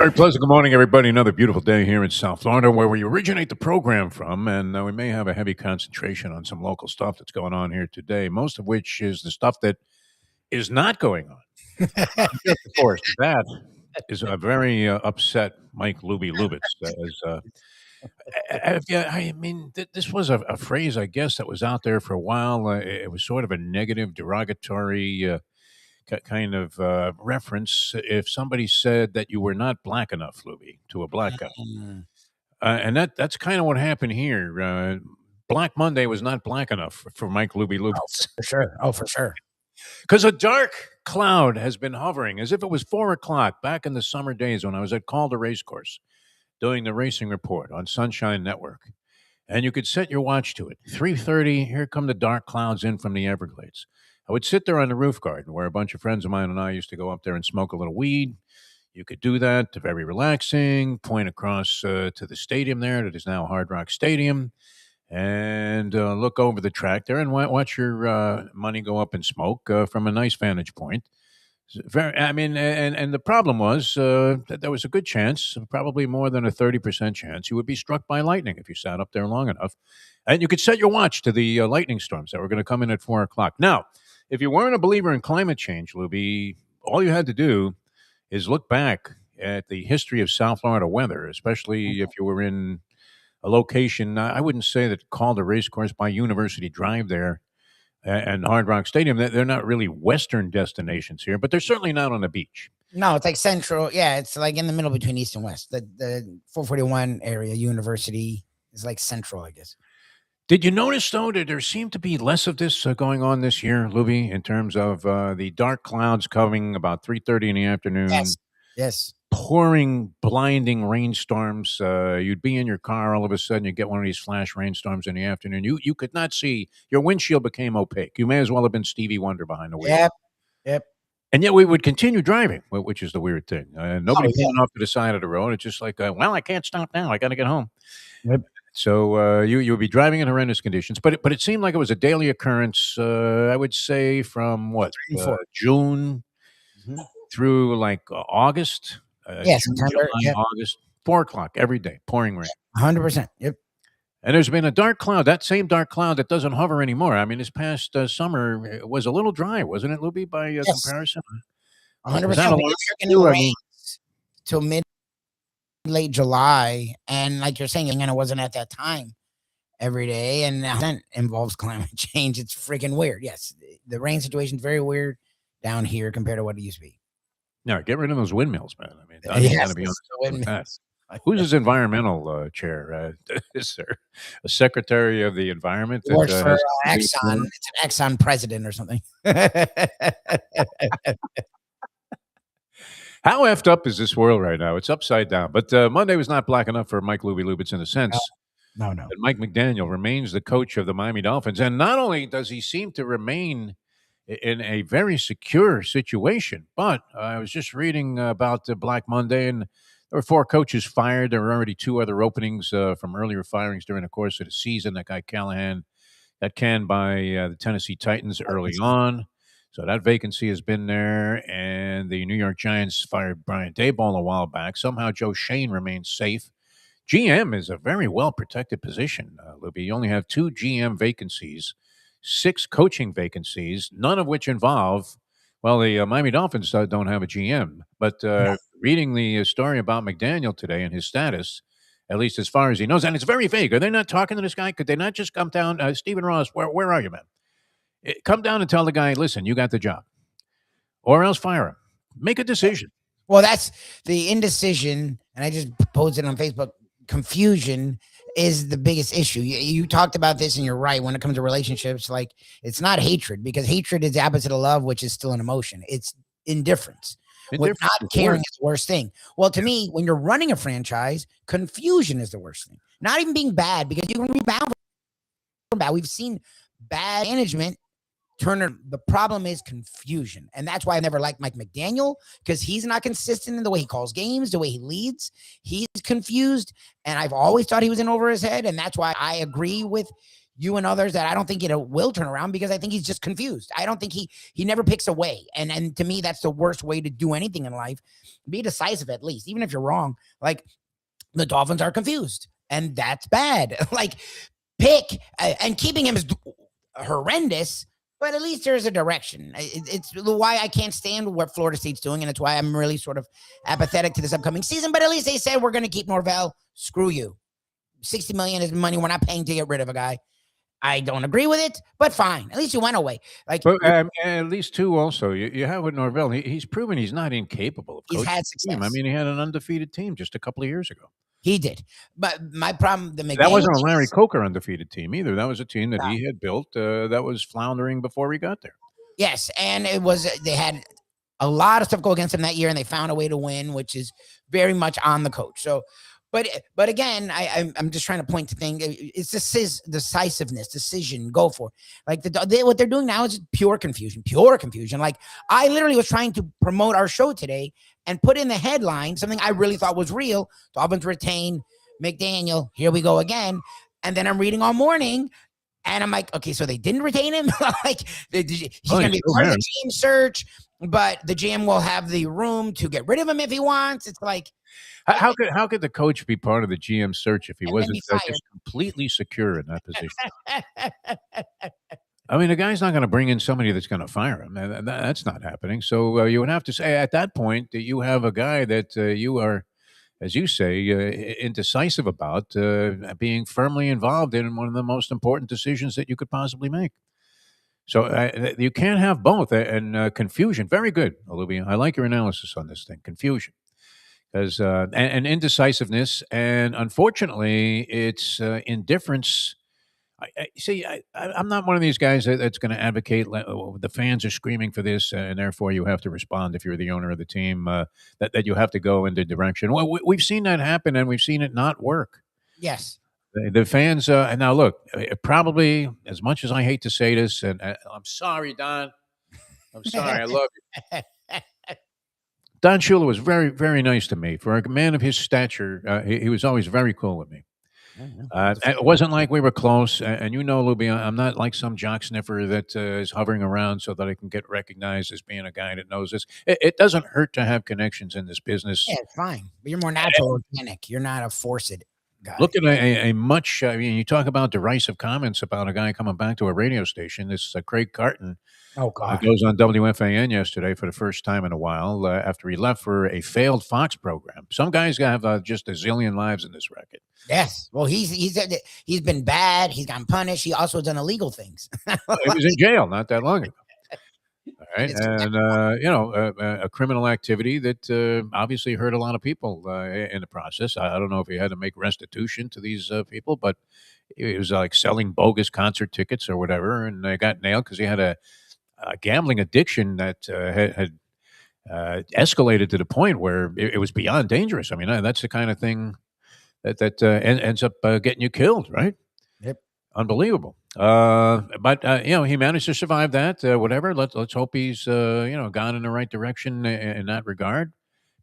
Very pleasant. Good morning, everybody. Another beautiful day here in South Florida, where we originate the program from, and we may have a heavy concentration on some local stuff that's going on here today. Most of which is the stuff that is not going on. Just, of course, that is a very upset Mike Lubie Lubitz. I mean, this was a phrase, I guess, that was out there for a while. It was sort of a negative, derogatory kind of reference if somebody said that you were not black enough, Luby, to a black guy. Mm. And that's kind of what happened here. Black Monday was not black enough for Mike Luby Oh, Lubitz. for sure. Oh, for sure. Because a dark cloud has been hovering as if it was 4 o'clock back in the summer days when I was at Calder Racecourse doing the racing report on Sunshine Network. And you could set your watch to it. 3:30, here come the dark clouds in from the Everglades. I would sit there on the roof garden where a bunch of friends of mine and I used to go up there and smoke a little weed. You could do that. Very relaxing. Point across to the stadium there that is now Hard Rock Stadium, and look over the track there and watch your money go up in smoke from a nice vantage point. I mean, and the problem was that there was a good chance, probably more than a 30% chance, you would be struck by lightning if you sat up there long enough. And you could set your watch to the lightning storms that were going to come in at 4 o'clock. Now, if you weren't a believer in climate change, Luby, all you had to do is look back at the history of South Florida weather, especially if you were in a location. I wouldn't say that called a race course by University Drive there and Hard Rock Stadium. They're not really Western destinations here, but they're certainly not on the beach. No, it's like central. Yeah, it's like in the middle between east and west. The 441 area, University, is like central, I guess. Did you notice, though, that there seemed to be less of this going on this year, Luby, in terms of the dark clouds coming about 3:30 in the afternoon? Yes. Pouring, blinding rainstorms. You'd be in your car, all of a sudden you get one of these flash rainstorms in the afternoon. You could not see. Your windshield became opaque. You may as well have been Stevie Wonder behind the wheel. Yep. And yet we would continue driving, which is the weird thing. Nobody pulling off to the side of the road. It's just like, well, I can't stop now. I got to get home. Yep. So you would be driving in horrendous conditions, but it seemed like it was a daily occurrence. I would say from June through like August. Yes, June, September, July, August, 4 o'clock every day, pouring rain. 100%. Yep. And there's been a dark cloud, that same dark cloud that doesn't hover anymore. I mean, this past summer it was a little dry, wasn't it, Luby, by comparison? 100%. We getting rains till late July, and like you're saying, it wasn't at that time every day, and now that involves climate change. It's freaking weird. Yes, the rain situation is very weird down here compared to what it used to be. No, get rid of those windmills, man. I mean, I'm going to be on that. Who's his environmental chair? Is there a secretary of the environment? That works for Exxon. It's an Exxon president or something. How effed up is this world right now? It's upside down. But Monday was not black enough for Mike Lubie Lubitz in a sense. No. That Mike McDaniel remains the coach of the Miami Dolphins. And not only does he seem to remain in a very secure situation, but I was just reading about Black Monday, and there were 4 coaches fired. There were already 2 other openings from earlier firings during the course of the season. That guy Callahan got canned by the Tennessee Titans early on. So that vacancy has been there. And the New York Giants fired Brian Daboll a while back. Somehow Joe Shane remains safe. GM is a very well-protected position, Luby. You only have 2 GM vacancies, 6 coaching vacancies, none of which involve, well, the Miami Dolphins don't have a GM. But reading the story about McDaniel today and his status, at least as far as he knows, and it's very vague. Are they not talking to this guy? Could they not just come down? Stephen Ross, where are you, man? Come down and tell the guy, listen, you got the job. Or else fire him. Make a decision. Well, that's the indecision, and I just posed it on Facebook. Confusion is the biggest issue. You talked about this, and you're right. When it comes to relationships, like, it's not hatred, because hatred is the opposite of love, which is still an emotion. It's indifference. Not caring is the worst thing. Well, to me, when you're running a franchise, confusion is the worst thing. Not even being bad, because you can rebound from bad. We've seen bad management. The problem is confusion. And that's why I never liked Mike McDaniel, because he's not consistent in the way he calls games, the way he leads. He's confused. And I've always thought he was in over his head. And that's why I agree with you and others that I don't think it will turn around because I think he's just confused. I don't think he never picks a way. And to me, that's the worst way to do anything in life. Be decisive at least, even if you're wrong. Like the Dolphins are confused, and that's bad. Like pick and keeping him is horrendous. But at least there's a direction. It's why I can't stand what Florida State's doing, and it's why I'm really sort of apathetic to this upcoming season. But at least they said we're going to keep Norvell. Screw you. $60 million is money we're not paying to get rid of a guy. I don't agree with it, but fine. At least you went away. Like, but at least too. Also, you have with Norvell. He's proven he's not incapable of coaching. He's had success. I mean, he had an undefeated team just a couple of years ago. He did, but my problem that wasn't a Larry Coker undefeated team either. That was a team that he had built that was floundering before he got there. Yes, and it was they had a lot of stuff go against them that year, and they found a way to win, which is very much on the coach. So, but again, I'm just trying to point to things. It's decisiveness, decision, go for it. Like what they're doing now is pure confusion. Like I literally was trying to promote our show today and put in the headline something I really thought was real. Dolphins retain McDaniel. Here we go again. And then I'm reading all morning, and I'm like, okay, so they didn't retain him. Like he's going to be part of the GM search, but the GM will have the room to get rid of him if he wants. It's like, how could the coach be part of the GM search if he wasn't just completely secure in that position? I mean, the guy's not going to bring in somebody that's going to fire him. That's not happening. So you would have to say at that point that you have a guy that you are, as you say, indecisive about being firmly involved in one of the most important decisions that you could possibly make. So you can't have both. And confusion, very good, Lubie. I like your analysis on this thing, confusion. Because and indecisiveness, and unfortunately, it's indifference. I'm not one of these guys that's going to advocate the fans are screaming for this, and therefore you have to respond if you're the owner of the team, that you have to go in the direction. Well, we've seen that happen, and we've seen it not work. Yes. The fans, now look, probably, as much as I hate to say this, and I'm sorry, Don. I'm sorry. I love you. Don Shula was very, very nice to me. For a man of his stature, he was always very cool with me. It wasn't like we were close. And you know, Lubie, I'm not like some jock sniffer that is hovering around so that I can get recognized as being a guy that knows this. It doesn't hurt to have connections in this business. Yeah, it's fine. But you're more natural, organic. You're not a forced guy. Look at a much, I mean, you talk about derisive comments about a guy coming back to a radio station. This Craig Carton. Oh, God. Goes on WFAN yesterday for the first time in a while after he left for a failed Fox program. Some guys have just a zillion lives in this racket. Yes. Well, he's been bad. He's gotten punished. He also done illegal things. He was in jail not that long ago. All right. And, a criminal activity that obviously hurt a lot of people in the process. I don't know if he had to make restitution to these people, but it was like selling bogus concert tickets or whatever. And they got nailed because he had a gambling addiction that had escalated to the point where it was beyond dangerous. I mean, that's the kind of thing that ends up getting you killed, right? Yep. Unbelievable. But he managed to survive that. Whatever. Let's hope he's gone in the right direction in that regard.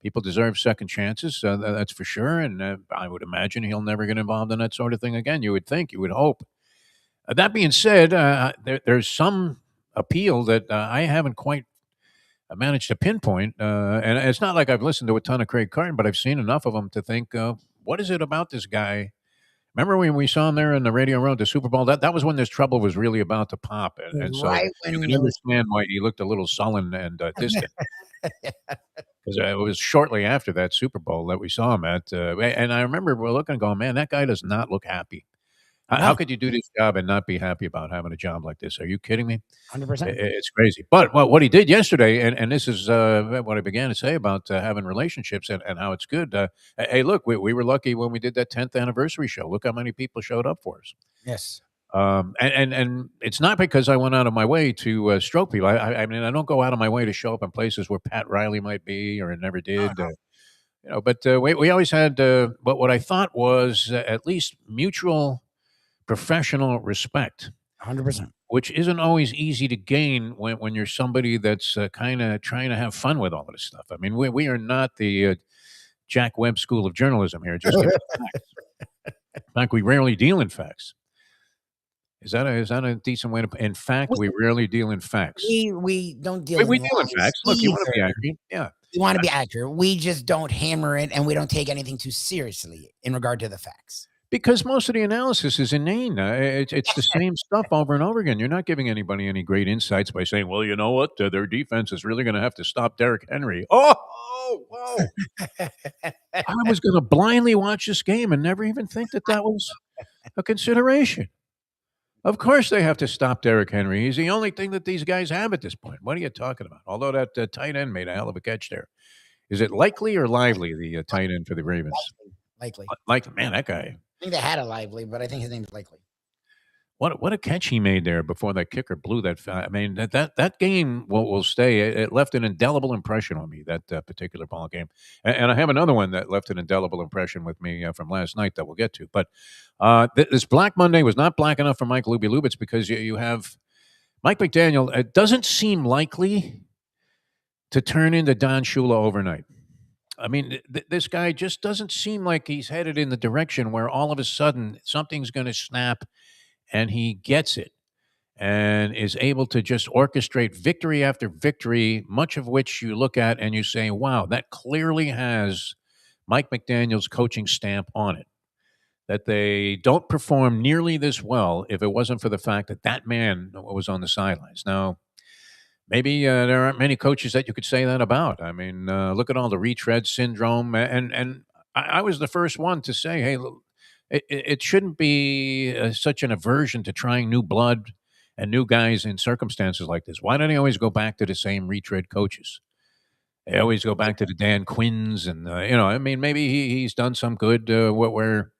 People deserve second chances. That's for sure. And I would imagine he'll never get involved in that sort of thing again. You would think. You would hope. That being said, there's some appeal that I haven't quite managed to pinpoint. And it's not like I've listened to a ton of Craig Carton, but I've seen enough of him to think, what is it about this guy? Remember when we saw him there in the Radio Row at the Super Bowl? That was when this trouble was really about to pop. And so you can understand why he looked a little sullen and distant. Because it was shortly after that Super Bowl that we saw him at. And I remember we're looking and going, man, that guy does not look happy. How could you do this job and not be happy about having a job like this? Are you kidding me? 100%. It's crazy. But what he did yesterday, and this is what I began to say about having relationships and how it's good. Hey, look, we were lucky when we did that 10th anniversary show. Look how many people showed up for us. Yes. And it's not because I went out of my way to stroke people. I mean, I don't go out of my way to show up in places where Pat Riley might be or never did. But we always had what I thought was at least mutual professional respect, 100%, which isn't always easy to gain when you're somebody that's kind of trying to have fun with all of this stuff. I mean, we are not the Jack Webb School of Journalism here. Just facts. In fact, we rarely deal in facts. Is that a decent way to? In fact, we rarely deal in facts. We don't deal We in deal in lies facts. Look, you want to be either. accurate. Yeah. We want to be accurate. We just don't hammer it, and we don't take anything too seriously in regard to the facts. Because most of the analysis is inane. It's the same stuff over and over again. You're not giving anybody any great insights by saying, well, you know what? Their defense is really going to have to stop Derrick Henry. Oh, whoa. I was going to blindly watch this game and never even think that was a consideration. Of course they have to stop Derrick Henry. He's the only thing that these guys have at this point. What are you talking about? Although that tight end made a hell of a catch there. Is it Likely or Lively, the tight end for the Ravens? Likely. Likely, man, that guy. I think they had a Lively, but I think his name's Likely. What a catch he made there before that kicker blew that. I mean, that game will stay. It left an indelible impression on me, that particular ball game. And I have another one that left an indelible impression with me from last night that we'll get to. But this Black Monday was not black enough for Mike Lubie because you have Mike McDaniel. It doesn't seem likely to turn into Don Shula overnight. I mean, this guy just doesn't seem like he's headed in the direction where all of a sudden something's going to snap and he gets it and is able to just orchestrate victory after victory, much of which you look at and you say, wow, that clearly has Mike McDaniel's coaching stamp on it. That they don't perform nearly this well if it wasn't for the fact that man was on the sidelines. Now, maybe there aren't many coaches that you could say that about. I mean, look at all the retread syndrome. And I was the first one to say, hey, it shouldn't be such an aversion to trying new blood and new guys in circumstances like this. Why don't they always go back to the same retread coaches? They always go back to the Dan Quinns and, I mean, maybe he's done some good where,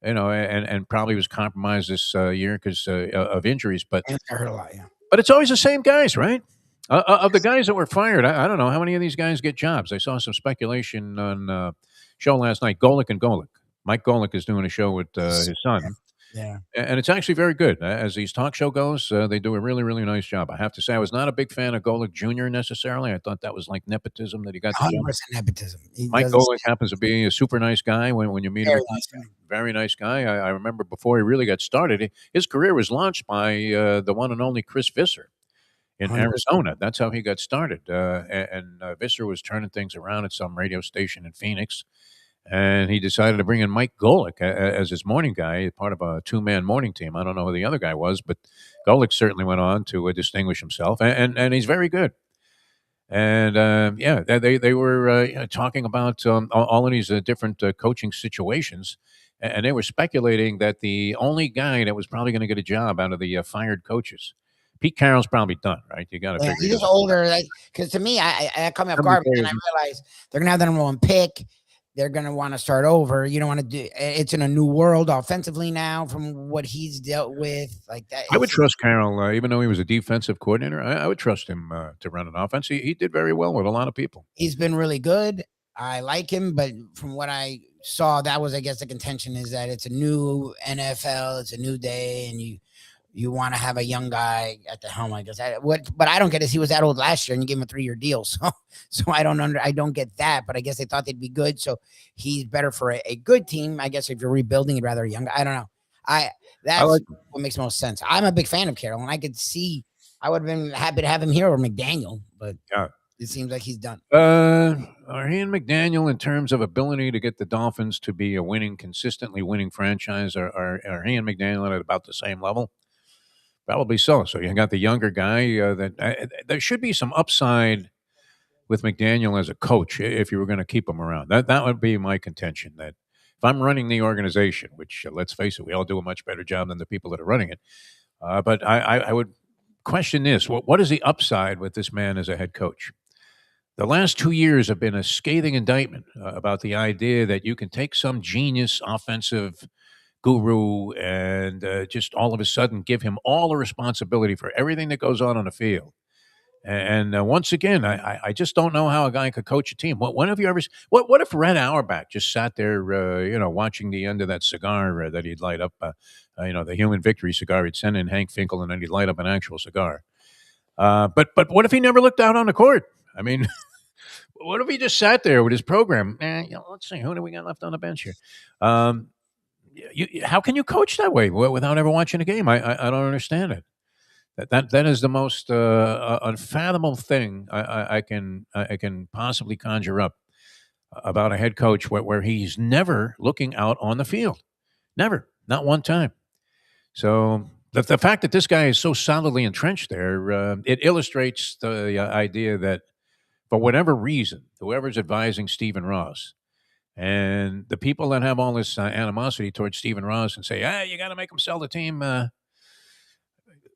and probably was compromised this year because of injuries. But And I heard a lot, yeah. But it's always the same guys, right? Of the guys that were fired, I don't know how many of these guys get jobs. I saw some speculation on show last night, Golick and Golick. Mike Golick is doing a show with his son. Yeah. And it's actually very good. As these talk show goes, they do a really, really nice job. I have to say, I was not a big fan of Golick Jr. necessarily. I thought that was like nepotism that he got. 100% nepotism. Mike Golick happens to be a super nice guy when you meet him. Very nice guy. Very nice guy. I remember before he really got started, his career was launched by the one and only Chris Visser in 100%. Arizona. That's how he got started. And Visser was turning things around at some radio station in Phoenix. And he decided to bring in Mike Golick as his morning guy, part of a two-man morning team. I don't know who the other guy was, but Golick certainly went on to distinguish himself, and he's very good. And they were talking about all of these different coaching situations, and they were speculating that the only guy that was probably going to get a job out of the fired coaches, Pete Carroll's probably done, right? You got to figure. He's just older, because to me, I caught me off guard, and I realized they're gonna have the number one pick. They're going to want to start over. You don't want to do it's in a new world offensively now from what he's dealt with like that. I would trust Carroll, even though he was a defensive coordinator. I would trust him to run an offense. He did very well with a lot of people. He's been really good. I like him, but from what I saw, that was, I guess, the contention is that it's a new NFL, it's a new day, and you want to have a young guy at the helm, I guess. But I don't get is he was that old last year and you gave him a 3-year deal. So I don't get that, but I guess they thought they'd be good. So he's better for a good team. I guess if you're rebuilding, you'd rather a young guy. I don't know. That's what makes most sense. I'm a big fan of Carroll, and I could see I would have been happy to have him here over McDaniel, but it seems like he's done. Are he and McDaniel, in terms of ability to get the Dolphins to be a consistently winning franchise, are he and McDaniel at about the same level? Probably so. So you got the younger guy there should be some upside with McDaniel as a coach if you were going to keep him around. That would be my contention. That if I'm running the organization, which let's face it, we all do a much better job than the people that are running it. But I would question this: what is the upside with this man as a head coach? The last 2 years have been a scathing indictment about the idea that you can take some genius offensive guru and just all of a sudden give him all the responsibility for everything that goes on the field. And once again, I just don't know how a guy could coach a team. When have you ever? What if Red Auerbach just sat there, watching the end of that cigar that he'd light up, the human victory cigar? He'd send in Hank Finkel, and then he'd light up an actual cigar. But what if he never looked out on the court? I mean, what if he just sat there with his program? Let's see, who do we got left on the bench here? how can you coach that way without ever watching a game? I don't understand it. That is the most unfathomable thing I can possibly conjure up about a head coach where he's never looking out on the field, never, not one time. So the fact that this guy is so solidly entrenched there, it illustrates the idea that for whatever reason, whoever's advising Stephen Ross and the people that have all this animosity towards Stephen Ross and say, you got to make him sell the team.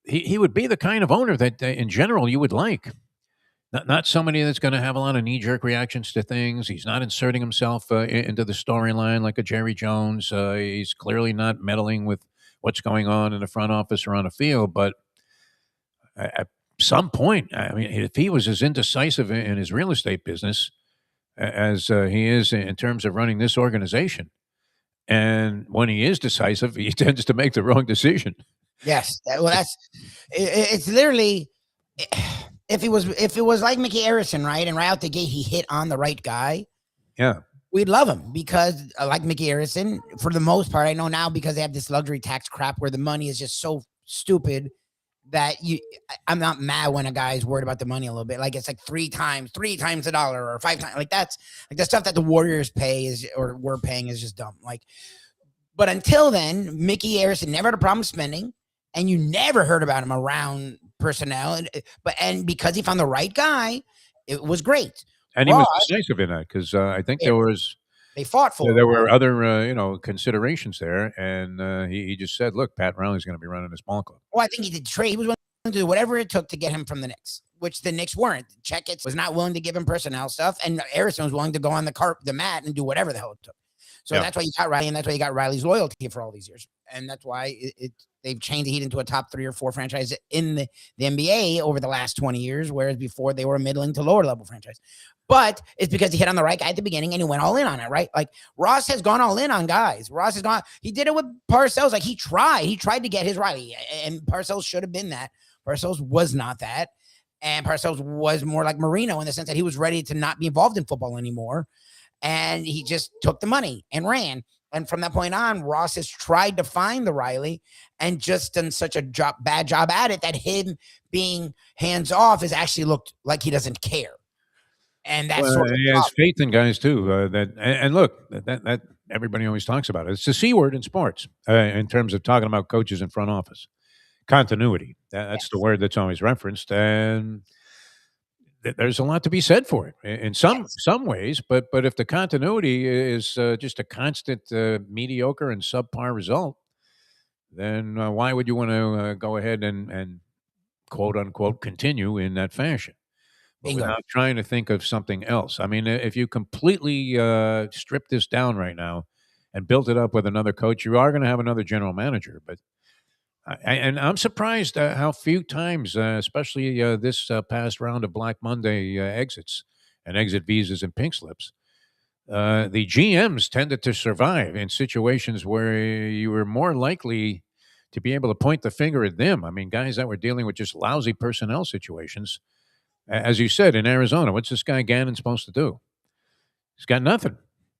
He would be the kind of owner that, in general, you would like. Not somebody that's going to have a lot of knee-jerk reactions to things. He's not inserting himself into the storyline like a Jerry Jones. He's clearly not meddling with what's going on in the front office or on the field. But at some point, I mean, if he was as indecisive in his real estate business as he is in terms of running this organization, and when he is decisive, he tends to make the wrong decision. Yes. Well, it's literally, if it was like Mickey Arison, right? And right out the gate, he hit on the right guy. Yeah. We'd love him because like Mickey Arison, for the most part, I know now because they have this luxury tax crap where the money is just so stupid that I'm not mad when a guy's worried about the money a little bit. Like it's like three times the dollar or 5 times. Like that's like the stuff that the Warriors pay or we're paying is just dumb. Like, but until then, Mickey Arison never had a problem spending, and you never heard about him around personnel. And because he found the right guy, it was great. And he was decisive in that because I think they fought for. There were other considerations there, and he just said, "Look, Pat Riley's going to be running this ball club." Well, I think he did trade. He was willing to do whatever it took to get him from the Knicks, which the Knicks weren't. Checkett was not willing to give him personnel stuff, and Arison was willing to go on the mat and do whatever the hell it took. So that's why you got Riley, and that's why you got Riley's loyalty for all these years, and that's why they've chained the Heat into a top 3 or 4 franchise in the NBA over the last 20 years, whereas before they were a middling to lower level franchise. But it's because he hit on the right guy at the beginning and he went all in on it, right? Like Ross has gone all in on guys. He did it with Parcells. Like he tried to get his Riley, and Parcells should have been that. Parcells was not that. And Parcells was more like Marino in the sense that he was ready to not be involved in football anymore. And he just took the money and ran. And from that point on, Ross has tried to find the Riley and just done such a bad job at it that him being hands off has actually looked like he doesn't care. And that's he has faith in guys too. And look, that everybody always talks about it. It's the C word in sports in terms of talking about coaches in front office. Continuity. That's the word that's always referenced, and there's a lot to be said for it in some ways. But if the continuity is just a constant mediocre and subpar result, then why would you want to go ahead and quote unquote continue in that fashion? But without trying to think of something else. I mean, if you completely strip this down right now and build it up with another coach, you are going to have another general manager. But and I'm surprised how few times, especially this past round of Black Monday exits and exit visas and pink slips, the GMs tended to survive in situations where you were more likely to be able to point the finger at them. I mean, guys that were dealing with just lousy personnel situations. As you said, in Arizona, what's this guy Gannon supposed to do? He's got nothing.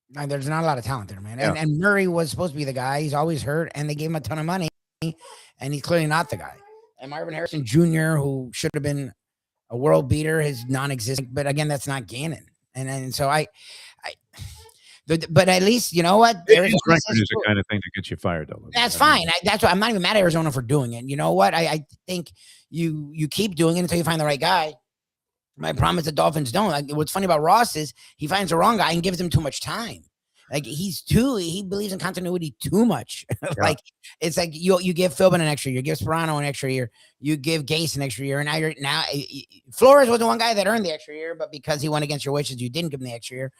There's not a lot of talent there, man. Yeah. And Murray was supposed to be the guy. He's always hurt, and they gave him a ton of money, and he's clearly not the guy. And Marvin Harrison Jr., who should have been a world beater, is non-existent. But again, that's not Gannon. And so but at least, you know what? His record is the kind of thing that gets you fired, though. That's fine. That's why I'm not even mad at Arizona for doing it. You know what? I think you keep doing it until you find the right guy. My problem is the Dolphins don't. Like, what's funny about Ross is he finds the wrong guy and gives him too much time. Like he believes in continuity too much. Like it's like you give Philbin an extra year, you give Sperano an extra year, you give Gase an extra year, and now Flores was the one guy that earned the extra year, but because he went against your wishes, you didn't give him the extra year.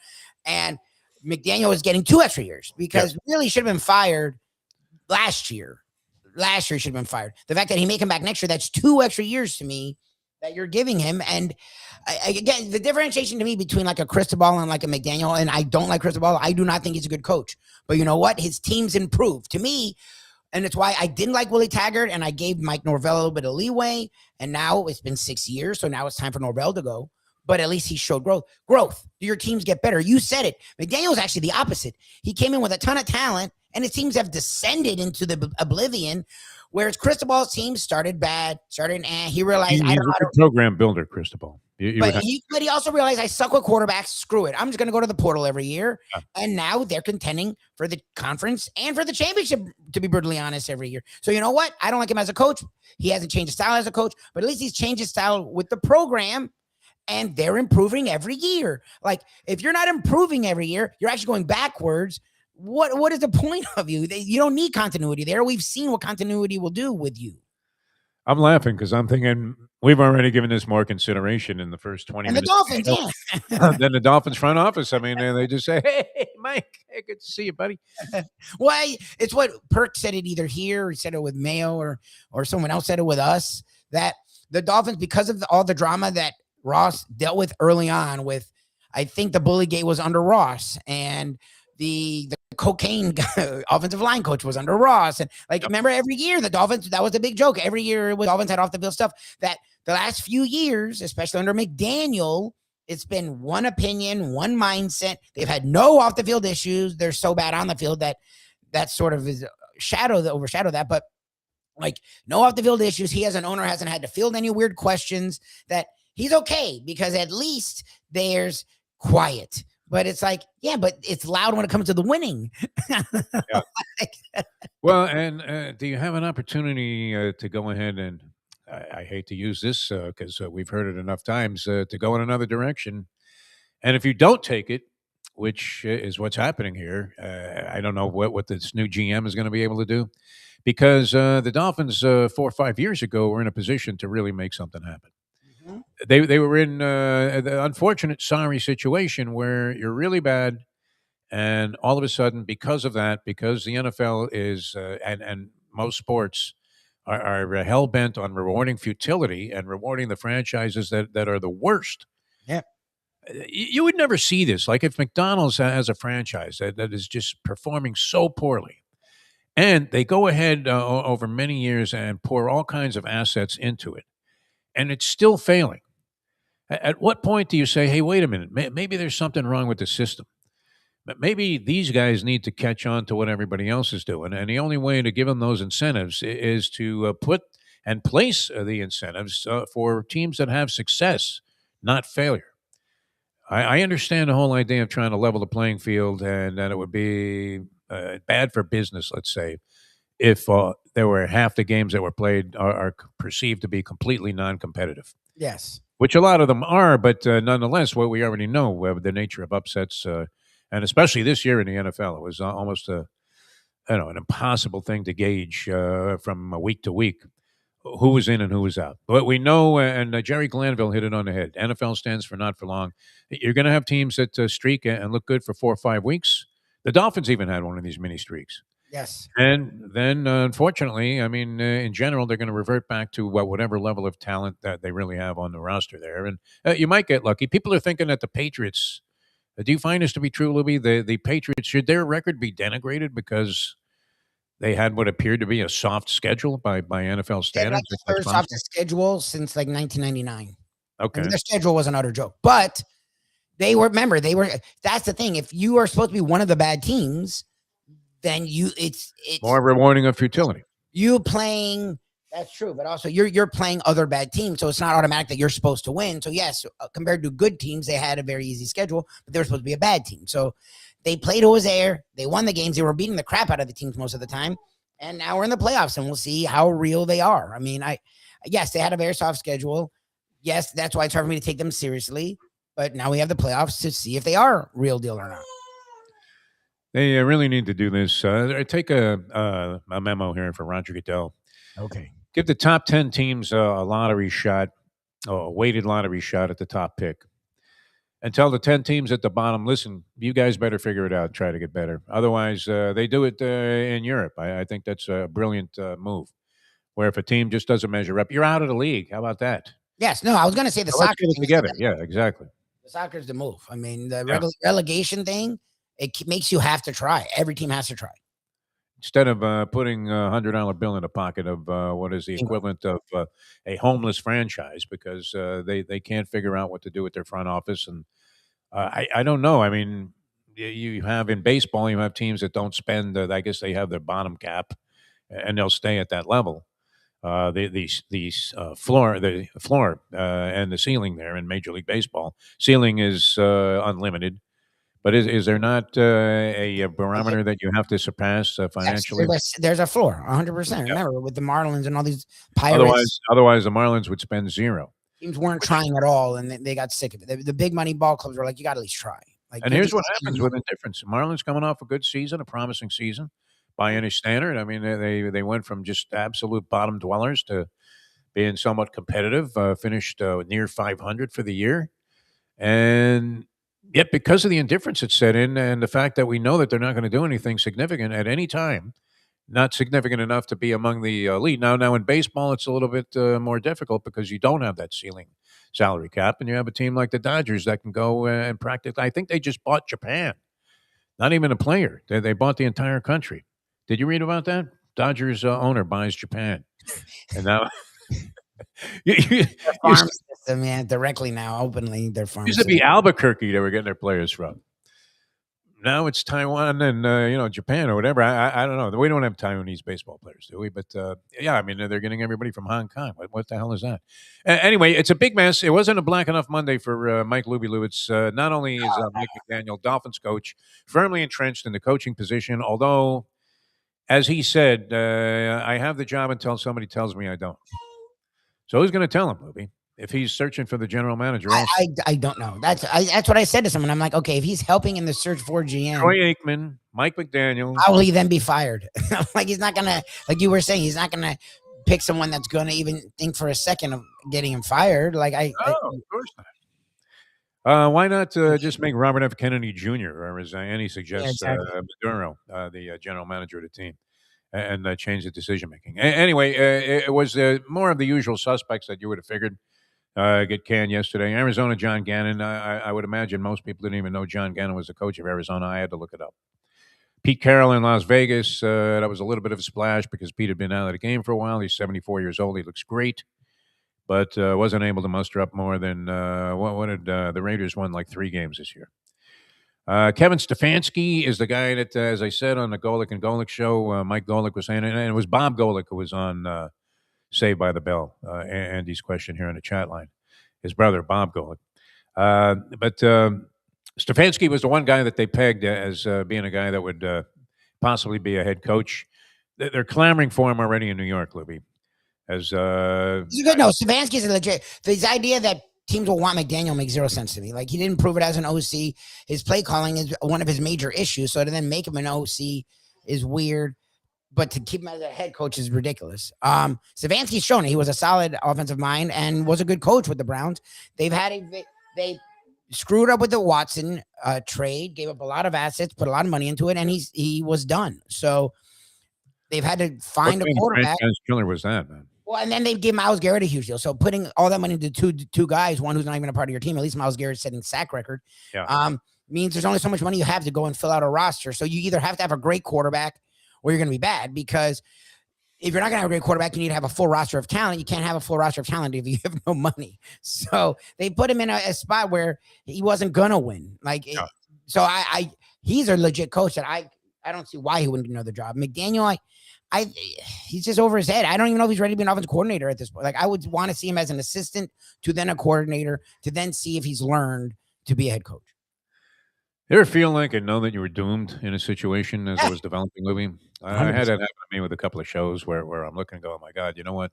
And McDaniel was getting 2 extra years because really should have been fired last year. Last year should have been fired. The fact that he may come back next year, that's 2 extra years to me that you're giving him. And again, the differentiation to me between like a Cristobal and like a McDaniel, and I don't like Cristobal. I do not think he's a good coach. But you know what? His team's improved. To me, and it's why I didn't like Willie Taggart, and I gave Mike Norvell a little bit of leeway. And now it's been 6 years, so now it's time for Norvell to go. but at least he showed growth. Do your teams get better? You said it. McDaniel's actually the opposite. He came in with a ton of talent, and his teams have descended into the oblivion, whereas Cristobal's team started bad, he realized He's I don't know a how to. good program builder, Cristobal. But he also realized I suck with quarterbacks. Screw it. I'm just going to go to the portal every year. Yeah. And now they're contending for the conference and for the championship, to be brutally honest, every year. So you know what? I don't like him as a coach. He hasn't changed his style as a coach, but at least he's changed his style with the program, and they're improving every year. Like, if you're not improving every year, you're actually going backwards. What is the point of you? You don't need continuity there. We've seen what continuity will do with you. I'm laughing because I'm thinking we've already given this more consideration in the first 20 And minutes. the Dolphins, yeah. Then the Dolphins front office. I mean, they just say, "Hey, Mike, hey, good to see you, buddy." Well, it's what Perk said it either here, or he said it with Mayo, or someone else said it with us, that the Dolphins, because of all the drama that Ross dealt with early on with, I think the bully gate was under Ross, and the cocaine offensive line coach was under Ross. And remember, every year the Dolphins, that was the big joke. Every year the Dolphins had off the field stuff. That the last few years, especially under McDaniel, it's been one opinion, one mindset. They've had no off the field issues. They're so bad on the field that sort of is overshadow that. But no off the field issues. He as an owner hasn't had to field any weird questions. That he's okay because at least there's quiet. But it's but it's loud when it comes to the winning. Yeah. Well, and do you have an opportunity to go ahead and, I hate to use this because we've heard it enough times, to go in another direction. And if you don't take it, which is what's happening here, I don't know what this new GM is going to be able to do, because the Dolphins 4 or 5 years ago were in a position to really make something happen. They were in the unfortunate, sorry situation where you're really bad, and all of a sudden, because of that, because the NFL is and most sports are hell bent on rewarding futility and rewarding the franchises that are the worst. Yeah, you would never see this. Like if McDonald's has a franchise that is just performing so poorly, and they go ahead over many years and pour all kinds of assets into it, and it's still failing. At what point do you say, hey, wait a minute, maybe there's something wrong with the system? Maybe these guys need to catch on to what everybody else is doing. And the only way to give them those incentives is to put and place the incentives for teams that have success, not failure. I understand the whole idea of trying to level the playing field, and that it would be bad for business, let's say, if there were half the games that were played are perceived to be completely non-competitive. Yes. Which a lot of them are, but nonetheless, what we already know, the nature of upsets, and especially this year in the NFL, it was almost an impossible thing to gauge from week to week who was in and who was out. But we know, and Jerry Glanville hit it on the head, NFL stands for not for long. You're going to have teams that streak and look good for 4 or 5 weeks. The Dolphins even had one of these mini streaks. Yes. And then, unfortunately, I mean, in general, they're going to revert back to whatever level of talent that they really have on the roster there. And you might get lucky. People are thinking that the Patriots, do you find this to be true, Lubie? The Patriots, should their record be denigrated because they had what appeared to be a soft schedule by NFL standards? The third softest schedule since 1999. Okay. I mean, their schedule was an utter joke. But that's the thing. If you are supposed to be one of the bad teams, then it's more rewarding of futility. You playing, that's true, but also you're playing other bad teams, so it's not automatic that you're supposed to win. So yes, compared to good teams, they had a very easy schedule, but they were supposed to be a bad team. So they played who was there, they won the games, they were beating the crap out of the teams most of the time, and now we're in the playoffs, and we'll see how real they are. I mean, yes, they had a very soft schedule. Yes, that's why it's hard for me to take them seriously, but now we have the playoffs to see if they are real deal or not. They really need to do this. Take a memo here for Roger Goodell. Okay. Give the top 10 teams a lottery shot, a weighted lottery shot at the top pick. And tell the 10 teams at the bottom, listen, you guys better figure it out, try to get better. Otherwise, they do it in Europe. I think that's a brilliant move, where if a team just doesn't measure up, you're out of the league. How about that? Yes. No, I was going to say the soccer thing together. Yeah, exactly. The soccer's the move. I mean, the relegation thing, it makes you have to try. Every team has to try. instead of putting a $100 bill in the pocket of what is the equivalent of a homeless franchise because they can't figure out what to do with their front office. And I don't know. I mean, you have in baseball, you have teams that don't spend. I guess they have their bottom cap, and they'll stay at that level. The floor and the ceiling there in Major League Baseball. Ceiling is unlimited, but is there not a barometer that you have to surpass Yes, financially? there's a floor, 100%. Yeah. Remember, with the Marlins and all these Pirates, Otherwise, the Marlins would spend zero. teams weren't trying at all, and they got sick of it. The big money ball clubs were like, you got to at least try. Like, And you're here's just what happens with indifference. Marlins coming off a good season, a promising season by any standard. I mean, they went from just absolute bottom dwellers to being somewhat competitive, finished near 500 for the year. And yet, because of the indifference that's set in and the fact that we know that they're not going to do anything significant at any time, not significant enough to be among the elite. Now in baseball, it's a little bit more difficult because you don't have that ceiling salary cap, and you have a team like the Dodgers that can go and practice. I think they just bought Japan, not even a player. They bought the entire country. Did you read about that? Dodgers owner buys Japan, and now you their farm system, yeah, directly now, openly their farm. used to be Albuquerque they were getting their players from. Now it's Taiwan and Japan or whatever. I don't know. We don't have Taiwanese baseball players, do we? But yeah, I mean they're getting everybody from Hong Kong. What the hell is that? Anyway, it's a big mess. It wasn't a black enough Monday for Mike Lubie. It's not only is Mike McDaniel, Dolphins coach, firmly entrenched in the coaching position, although, as he said, I have the job until somebody tells me I don't. So who's going to tell him, Lubie? If he's searching for the general manager, I don't know. That's what I said to someone. I'm like, okay, if he's helping in the search for GM, Troy Aikman, Mike McDaniel, how will he then be fired? Like, he's not gonna, like you were saying, he's not gonna pick someone that's gonna even think for a second of getting him fired. Like of course not. Why not just make Robert F. Kennedy Jr. or as Annie suggests, Maduro, the general manager of the team, and change the decision making. Anyway, it was more of the usual suspects that you would have figured. Get canned yesterday. Arizona, John Gannon. I would imagine most people didn't even know John Gannon was the coach of Arizona. I had to look it up. Pete Carroll in Las Vegas. That was a little bit of a splash because Pete had been out of the game for a while. He's 74 years old. He looks great, but wasn't able to muster up more than what did the Raiders won like 3 games this year. Kevin Stefanski is the guy that, as I said on the Golick and Golick show, Mike Golick was saying, and it was Bob Golick who was on Saved by the Bell, Andy's question here on the chat line. His brother, Bob Golick. But Stefanski was the one guy that they pegged as being a guy that would possibly be a head coach. They're clamoring for him already in New York, Libby. As Stefanski's a legit. This idea that teams will want McDaniel makes zero sense to me. Like, he didn't prove it as an OC. His play calling is one of his major issues. So to then make him an OC is weird. But to keep him as a head coach is ridiculous. Stefanski's shown it. He was a solid offensive mind and was a good coach with the Browns. They screwed up with the Watson trade, gave up a lot of assets, put a lot of money into it, and he was done. So they've had to find a quarterback. Killer was that, man? Well, and then they gave Myles Garrett a huge deal. So putting all that money into two guys, one who's not even a part of your team, at least Myles Garrett's setting sack record, means there's only so much money you have to go and fill out a roster. So you either have to have a great quarterback or you're going to be bad, because if you're not going to have a great quarterback, you need to have a full roster of talent. You can't have a full roster of talent if you have no money. So they put him in a spot where he wasn't going to win. So he's a legit coach that I don't see why he wouldn't do another job. McDaniel, he's just over his head. I don't even know if he's ready to be an offensive coordinator at this point. Like, I would want to see him as an assistant to then a coordinator to then see if he's learned to be a head coach. You ever feel like and know that you were doomed in a situation as it was developing, Louis? I had that happen to me with a couple of shows where I'm looking and go, oh my God, you know what?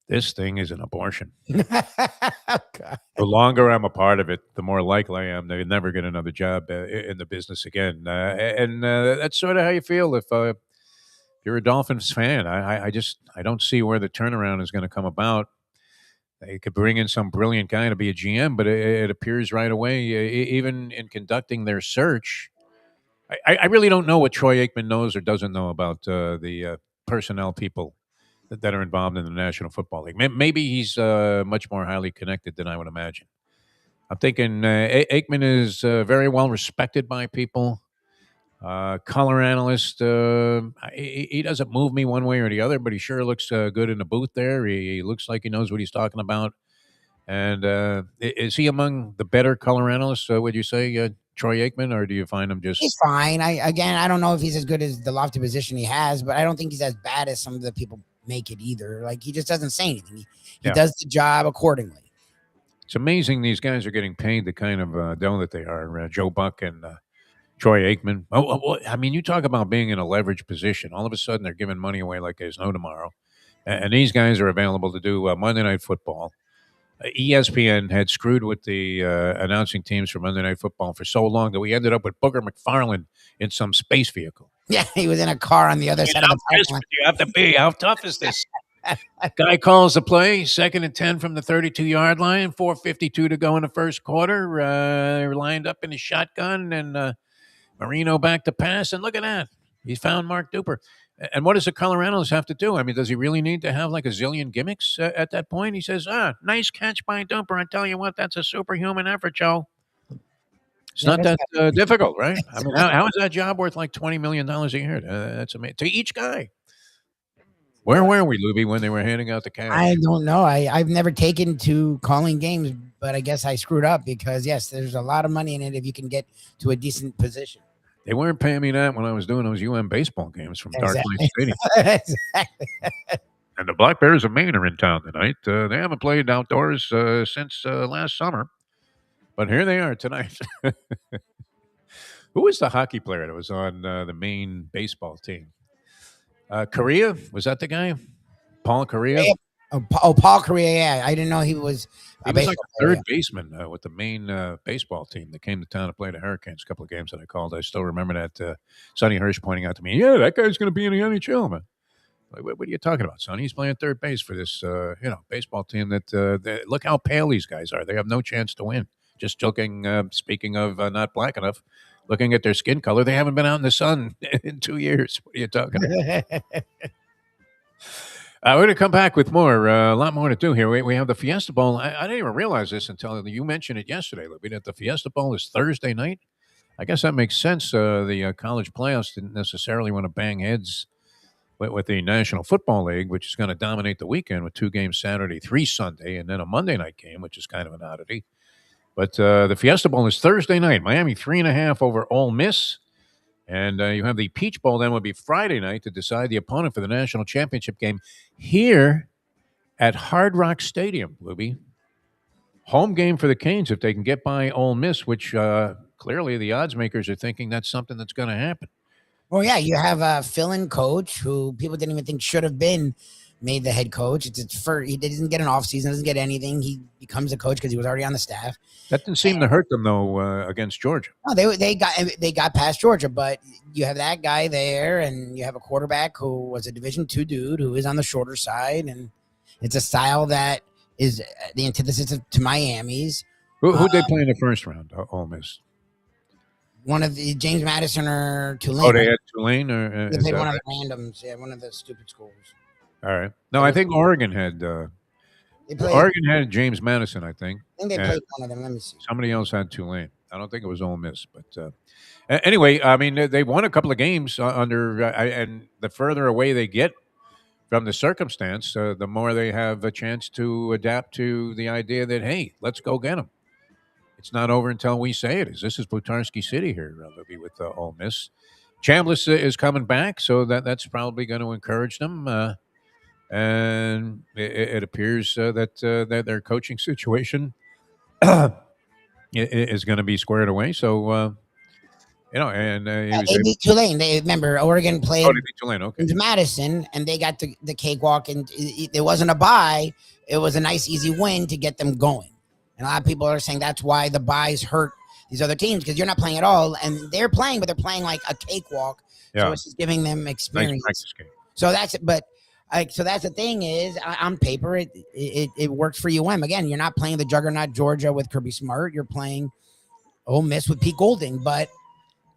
This thing is an abortion. The longer I'm a part of it, the more likely I am to never get another job in the business again. And that's sort of how you feel if you're a Dolphins fan. I don't see where the turnaround is going to come about. They could bring in some brilliant guy to be a GM, but it appears right away, even in conducting their search, I really don't know what Troy Aikman knows or doesn't know about the personnel people that are involved in the National Football League. Maybe he's much more highly connected than I would imagine. I'm thinking Aikman is very well respected by people. Color analyst. He doesn't move me one way or the other, but he sure looks good in the booth there. He looks like he knows what he's talking about. And is he among the better color analysts? Would you say Troy Aikman, or do you find him just? He's fine. I don't know if he's as good as the lofty position he has, but I don't think he's as bad as some of the people make it either. Like, he just doesn't say anything. He does the job accordingly. It's amazing these guys are getting paid the kind of dough that they are. Joe Buck and Troy Aikman. I mean, you talk about being in a leverage position. All of a sudden, they're giving money away like there's no tomorrow. And these guys are available to do Monday Night Football. ESPN had screwed with the announcing teams for Monday Night Football for so long that we ended up with Booger McFarland in some space vehicle. Yeah, he was in a car on the other side of the pipeline. You have to be. How tough is this? Guy calls the play, 2nd and 10 from the 32-yard line, 4:52 to go in the first quarter. They're lined up in his shotgun, and Marino back to pass. And look at that. He found Mark Duper. And what does a color analyst have to do? I mean, does he really need to have like a zillion gimmicks at that point? He says, nice catch by Duper. I tell you what, that's a superhuman effort, Joe. It's not that difficult, right? I mean, how is that job worth like $20 million a year? That's amazing. To each guy. Where were we, Lubie, when they were handing out the cash? I don't know. I've never taken to calling games, but I guess I screwed up because, yes, there's a lot of money in it if you can get to a decent position. They weren't paying me that when I was doing those UM baseball games from Dark Lake Stadium. Exactly. And the Black Bears of Maine are in town tonight. They haven't played outdoors since last summer, but here they are tonight. Who was the hockey player that was on the Maine baseball team? Correa? Was that the guy? Paul Correa? Paul Correa, yeah. I didn't know he was like a third baseman with the Maine baseball team that came to town to play the Hurricanes. A couple of games that I called. I still remember that Sonny Hirsch pointing out to me, yeah, that guy's going to be in the NHL, man. Like, what are you talking about, Sonny? He's playing third base for this baseball team that look how pale these guys are. They have no chance to win. Just joking, speaking of not black enough, looking at their skin color, they haven't been out in the sun in 2 years. What are you talking about? We're going to come back with more, a lot more to do here. We have the Fiesta Bowl. I didn't even realize this until you mentioned it yesterday, Libby, that the Fiesta Bowl is Thursday night. I guess that makes sense. The college playoffs didn't necessarily want to bang heads with the National Football League, which is going to dominate the weekend with 2 games Saturday, 3 Sunday, and then a Monday night game, which is kind of an oddity. But the Fiesta Bowl is Thursday night. Miami 3.5 over Ole Miss. And you have the Peach Bowl then would be Friday night to decide the opponent for the national championship game here at Hard Rock Stadium, Lubie. Home game for the Canes if they can get by Ole Miss, which clearly the odds makers are thinking that's something that's going to happen. Well, yeah, you have a fill-in coach who people didn't even think should have been made the head coach. He doesn't get an offseason, doesn't get anything. He becomes a coach because he was already on the staff. That didn't seem to hurt them though against Georgia. No, they got past Georgia, but you have that guy there, and you have a quarterback who was a Division II dude who is on the shorter side, and it's a style that is the antithesis to Miami's. Who'd they play in the first round? Ole Miss. One of the James Madison or Tulane. Oh, they had Tulane, or they played one of the randoms. Yeah, one of the stupid schools. All right. No, I think Oregon had. Oregon had James Madison, I think. I think they played one of them. Let me see. Somebody else had Tulane. I don't think it was Ole Miss, but anyway, I mean, they won a couple of games under, and the further away they get from the circumstance, the more they have a chance to adapt to the idea that, hey, let's go get them. It's not over until we say it is. This is Plutarski City here, Libby, with Ole Miss. Chambliss is coming back, so that's probably going to encourage them. And it appears that their coaching situation is going to be squared away. So, and they beat Tulane. Remember, Oregon played Tulane, okay. Madison, and they got the cakewalk, and it wasn't a bye. It was a nice, easy win to get them going. And a lot of people are saying that's why the buys hurt these other teams, because you're not playing at all, and they're playing, but they're playing like a cakewalk. Yeah. So it's just giving them experience. Nice game. So that's it. But so that's the thing is, on paper, it works for UM. Again, you're not playing the juggernaut Georgia with Kirby Smart. You're playing Ole Miss with Pete Golding. But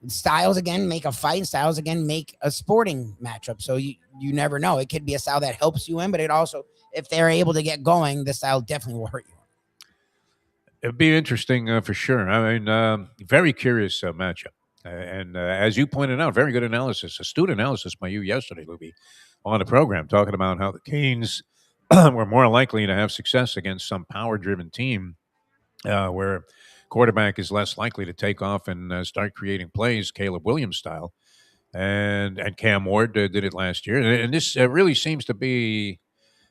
styles, again, make a fight, and styles, again, make a sporting matchup. So you never know. It could be a style that helps UM, but it also, if they're able to get going, the style definitely will hurt you. It'd be interesting for sure. I mean, very curious matchup. And as you pointed out, very good analysis, astute analysis by you yesterday, Lubie, on the program, talking about how the Canes were more likely to have success against some power-driven team where quarterback is less likely to take off and start creating plays, Caleb Williams style. And Cam Ward did it last year. And this really seems to be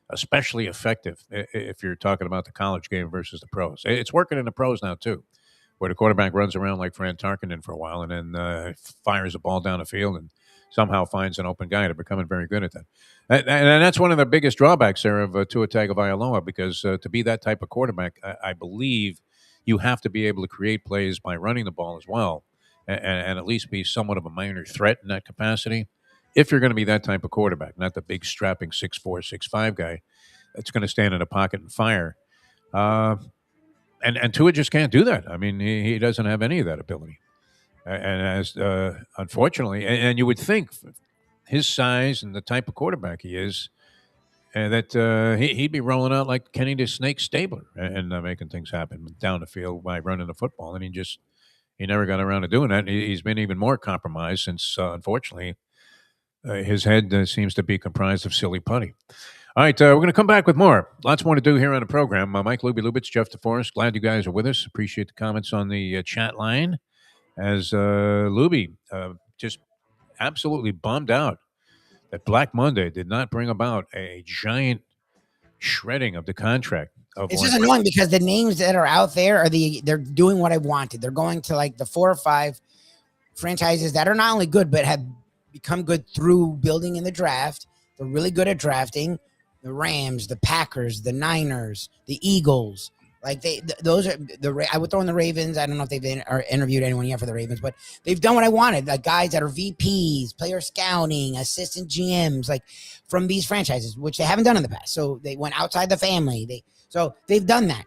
especially effective if you're talking about the college game versus the pros. It's working in the pros now, too, where the quarterback runs around like Fran Tarkenton for a while and then fires a ball down the field and somehow finds an open guy. They're becoming very good at that. And that's one of the biggest drawbacks there of Tua Tagovailoa, because to be that type of quarterback, I believe you have to be able to create plays by running the ball as well and at least be somewhat of a minor threat in that capacity if you're going to be that type of quarterback, not the big strapping 6'4", 6'5" guy that's going to stand in a pocket and fire. And Tua just can't do that. I mean, he doesn't have any of that ability. And as unfortunately, and you would think his size and the type of quarterback he is, that he'd be rolling out like Kenny the Snake Stabler and making things happen down the field by running the football. And he never got around to doing that. He's been even more compromised since, unfortunately, his head seems to be comprised of silly putty. All right, we're going to come back with more. Lots more to do here on the program. Mike Lubie Lubitz, Jeff DeForest. Glad you guys are with us. Appreciate the comments on the chat line. As Lubie just absolutely bummed out that Black Monday did not bring about a giant shredding of the contract. It's just annoying because the names that are out there they're doing what I wanted. They're going to like the 4 or 5 franchises that are not only good but have become good through building in the draft. They're really good at drafting. The Rams, the Packers, the Niners, the Eagles. Like those are I would throw in the Ravens. I don't know if they've interviewed anyone yet for the Ravens, but they've done what I wanted. Like guys that are VPs, player scouting, assistant GMs, like from these franchises, which they haven't done in the past. So they went outside the family. So they've done that.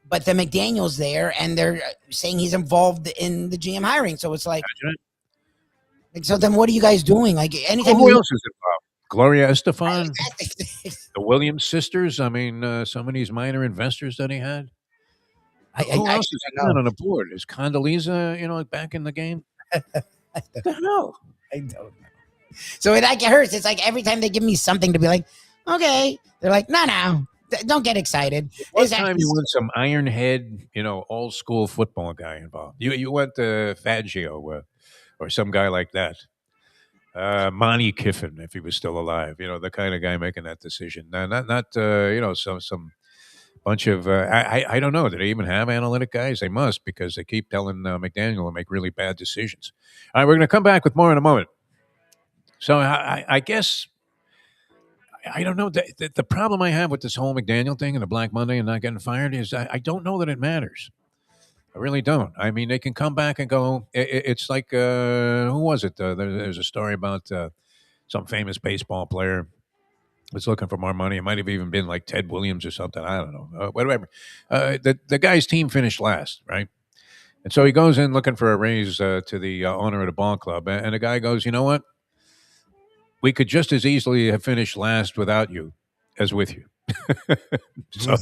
But the McDaniel's there, and they're saying he's involved in the GM hiring. So it's like so then what are you guys doing? Like anytime who else is involved? Gloria Estefan, the Williams sisters. I mean, some of these minor investors that he had. Who else is on the board? Is Condoleezza, back in the game? What the hell? I don't know. So it hurts. It's like every time they give me something to be like, okay, they're like, no, don't get excited. One time you want some ironhead, old school football guy involved. You want Fangio or some guy like that. Monty Kiffin, if he was still alive, the kind of guy making that decision. Not some bunch of I don't know. Do they even have analytic guys? They must, because they keep telling McDaniel to make really bad decisions. All right, we're going to come back with more in a moment. So I guess I don't know. The problem I have with this whole McDaniel thing and the Black Monday and not getting fired is I don't know that it matters. I really don't. I mean, they can come back and go. It's like, who was it? There's a story about some famous baseball player was looking for more money. It might have even been like Ted Williams or something. I don't know. Whatever. The guy's team finished last, right? And so he goes in looking for a raise to the owner of the ball club. And the guy goes, you know what? We could just as easily have finished last without you as with you. So,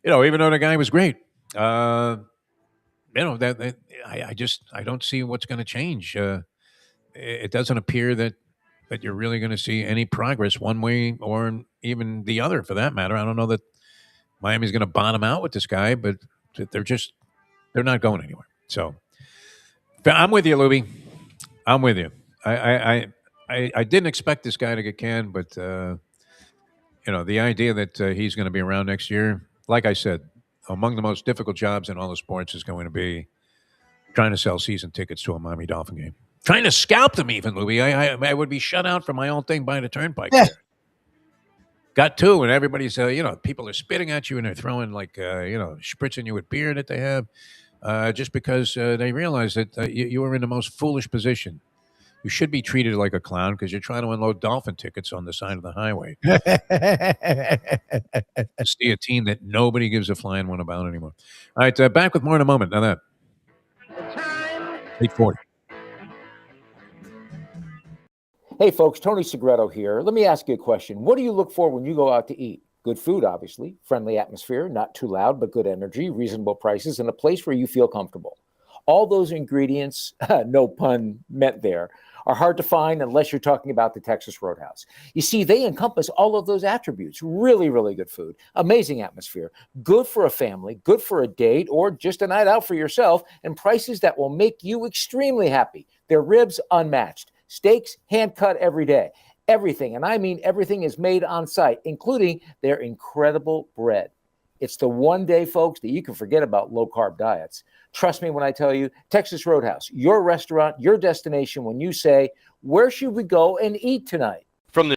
even though the guy was great, I don't see what's going to change. It doesn't appear that you're really going to see any progress one way or even the other, for that matter. I don't know that Miami's going to bottom out with this guy, but they're not going anywhere. So I'm with you, Lubie. I'm with you. I didn't expect this guy to get canned, but the idea that he's going to be around next year, like I said, among the most difficult jobs in all of sports is going to be trying to sell season tickets to a Miami Dolphin game. Trying to scalp them even, Louis. I would be shut out from my own thing by the turnpike. Yeah. Got 2, and everybody's, people are spitting at you and they're throwing spritzing you with beer that they have just because they realize that you are in the most foolish position. You should be treated like a clown because you're trying to unload Dolphin tickets on the side of the highway. To see a team that nobody gives a flying one about anymore. All right, back with more in a moment. Now that. 8:40. Hey, folks, Tony Segreto here. Let me ask you a question. What do you look for when you go out to eat? Good food, obviously. Friendly atmosphere, not too loud, but good energy, reasonable prices, and a place where you feel comfortable. All those ingredients, no pun meant there, are hard to find unless you're talking about the Texas Roadhouse. You see, they encompass all of those attributes. Really, really good food, amazing atmosphere, good for a family, good for a date, or just a night out for yourself, and prices that will make you extremely happy. Their ribs unmatched, steaks hand-cut every day. Everything, and I mean everything, is made on site, including their incredible bread. It's the one day, folks, that you can forget about low-carb diets. Trust me when I tell you, Texas Roadhouse, your restaurant, your destination when you say, where should we go and eat tonight? From the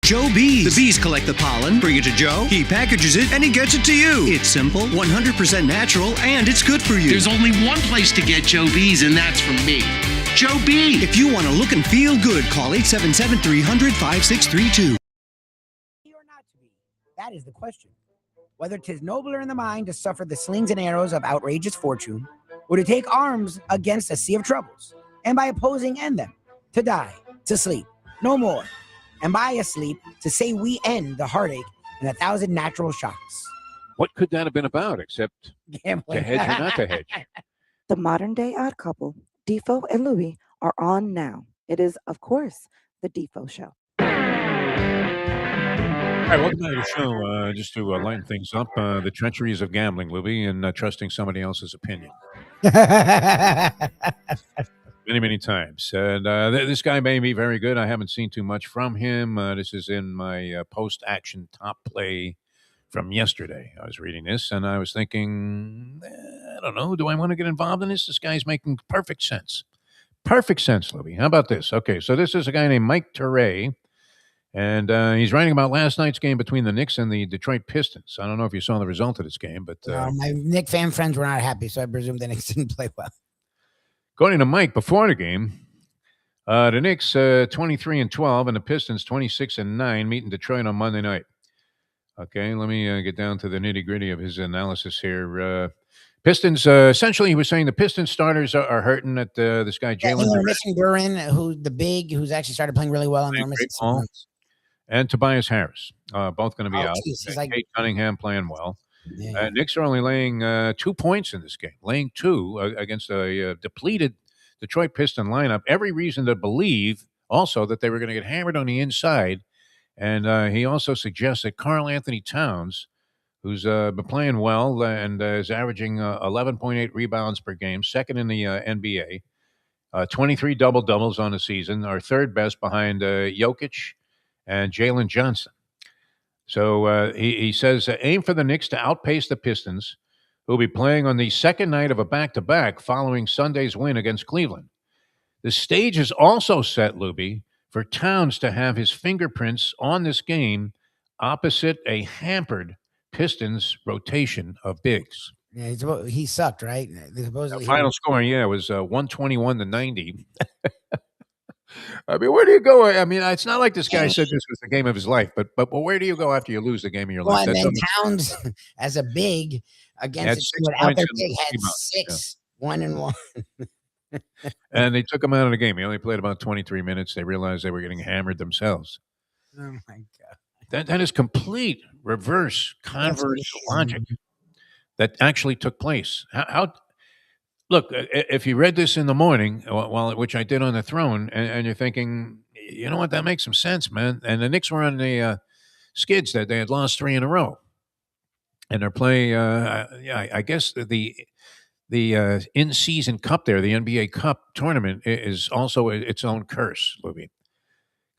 Joe Bees. The bees collect the pollen, bring it to Joe, he packages it, and he gets it to you. It's simple, 100% natural, and it's good for you. There's only one place to get Joe Bees, and that's from me. Joe B. If you want to look and feel good, call 877-300-5632. Or not to be? That is the question. Whether 'tis nobler in the mind to suffer the slings and arrows of outrageous fortune, or to take arms against a sea of troubles, and by opposing end them, to die, to sleep, no more, and by asleep to say we end the heartache and 1,000 natural shocks. What could that have been about except Gambling. to hedge or not to hedge? The modern day odd couple, Defo and Lubie, are on now. It is, of course, the Defo Show. All right, welcome to the show. Just to lighten things up, the treacheries of gambling, Lubie, and trusting somebody else's opinion. Many, many times. And this guy may be very good. I haven't seen too much from him. This is in my post-action top play from yesterday. I was reading this, and I was thinking, I don't know, do I want to get involved in this? This guy's making perfect sense. Perfect sense, Lubie. How about this? Okay, so this is a guy named Mike Teray, and he's writing about last night's game between the Knicks and the Detroit Pistons. I don't know if you saw the result of this game, but my Knicks fan friends were not happy, so I presume the Knicks didn't play well. according to Mike, before the game, the Knicks 23-12 and the Pistons 26-9 meet in Detroit on Monday night. Okay, let me get down to the nitty-gritty of his analysis here. Pistons, essentially, he was saying the Pistons starters are hurting at this guy, Yeah, Jalen. they were missing Duran, who's actually started playing really well, and they're missing Ball. someone. And Tobias Harris, both going to be out. Geez, he's And like, Kate Cunningham playing well. yeah. Knicks are only laying 2 points in this game, laying 2 against a depleted Detroit Piston lineup. Every reason to believe also that they were going to get hammered on the inside. And he also suggests that Karl Anthony Towns, who's been playing well and is averaging 11.8 rebounds per game, second in the NBA, 23 double-doubles on the season, are third best behind Jokic and Jalen Johnson. So he says, aim for the Knicks to outpace the Pistons, who will be playing on the second night of a back-to-back following Sunday's win against Cleveland. The stage is also set, Lubie, for Towns to have his fingerprints on this game opposite a hampered Pistons rotation of bigs. Yeah, he sucked, right? The final score, was 121-90. I mean, where do you go? I mean, it's not like this guy said this was the game of his life, but where do you go after you lose the game of your life? And then Towns, as a big against a team without their big, had 6, 1-1. And they took him out of the game. He only played about 23 minutes. They realized they were getting hammered themselves. Oh my God! That is complete converse logic that actually took place. How look, if you read this in the morning, which I did on the throne, and you're thinking, you know what, that makes some sense, man. And the Knicks were on the skids that they had lost 3 in a row, and they're playing. I guess the in-season cup there, the NBA Cup tournament, is also its own curse, Lubie,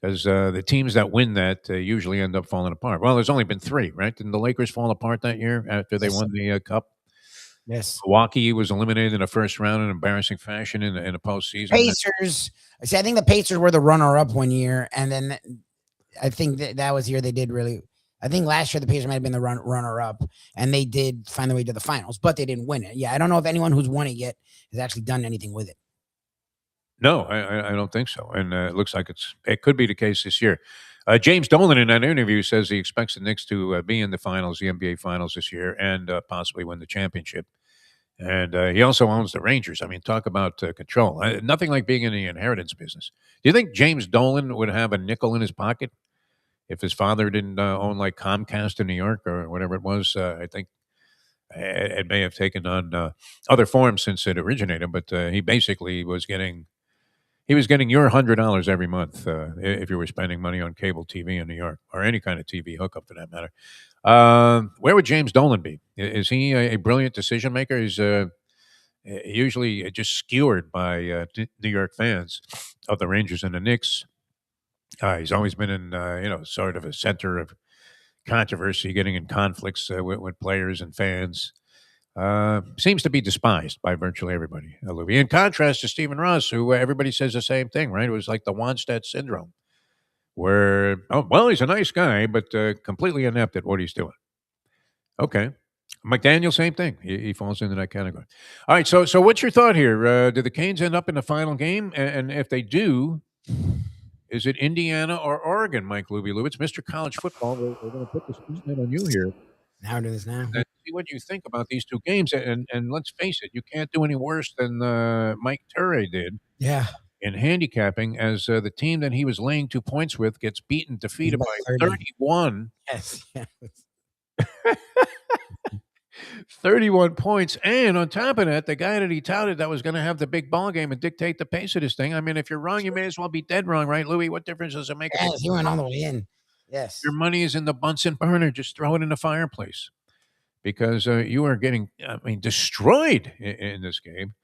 because the teams that win that usually end up falling apart. Well, there's only been 3, right? Didn't the Lakers fall apart that year after they won the Cup? Yes. Milwaukee was eliminated in the first round in embarrassing fashion in the postseason. Pacers. See, I think the Pacers were the runner-up one year, and then I think that was the year they did really. I think last year the Pacers might have been the runner-up, and they did find their way to the finals, but they didn't win it. Yeah, I don't know if anyone who's won it yet has actually done anything with it. No, I don't think so, and it looks like it could be the case this year. James Dolan in that interview says he expects the Knicks to be in the finals, the NBA finals this year, and possibly win the championship. And he also owns the Rangers. I mean, talk about control. Nothing like being in the inheritance business. Do you think James Dolan would have a nickel in his pocket if his father didn't own like Comcast in New York or whatever it was? I think It may have taken on other forms since it originated, but he basically was getting your $100 every month if you were spending money on cable TV in New York or any kind of TV hookup for that matter. Where would James Dolan be? Is he a brilliant decision maker? He's usually just skewered by New York fans of the Rangers and the Knicks. He's always been in, sort of a center of controversy, getting in conflicts with players and fans. Seems to be despised by virtually everybody, Lubie. In contrast to Stephen Ross, who everybody says the same thing, right? It was like the Wannstedt syndrome, where, he's a nice guy, but completely inept at what he's doing. Okay. McDaniel, same thing. He falls into that category. All right, so what's your thought here? Do the Canes end up in the final game? And if they do, is it Indiana or Oregon, Mike Lubie? It's Mr. College Football. We're going to put the spotlight on you here. Now do this now. And see what you think about these two games. And let's face it, you can't do any worse than Mike Turre did. Yeah. In handicapping, as the team that he was laying 2 points with gets defeated by 31. Yes. 31 points. And on top of that, the guy that he touted that was going to have the big ball game and dictate the pace of this thing. I mean, if you're wrong, you may as well be dead wrong, right, Louis? What difference does it make? Yes, he went all the way in. Yes. Your money is in the Bunsen burner. Just throw it in the fireplace because you are getting, destroyed in this game.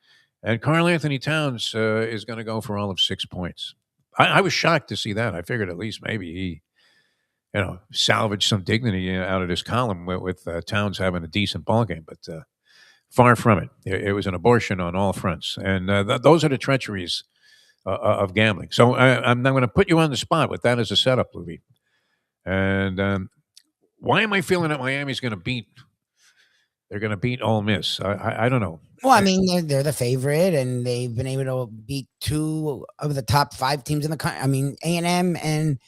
And Karl Anthony Towns is going to go for all of 6 points. I was shocked to see that. I figured at least maybe he, salvaged some dignity out of this column with Towns having a decent ball game, but far from it. It was an abortion on all fronts. And those are the treacheries of gambling. So I'm going to put you on the spot with that as a setup, Lubie. And why am I feeling that Miami's going to beat? They're going to beat Ole Miss. I don't know. Well, I mean, they're the favorite, and they've been able to beat 2 of the top 5 teams in the country. I mean, A&M and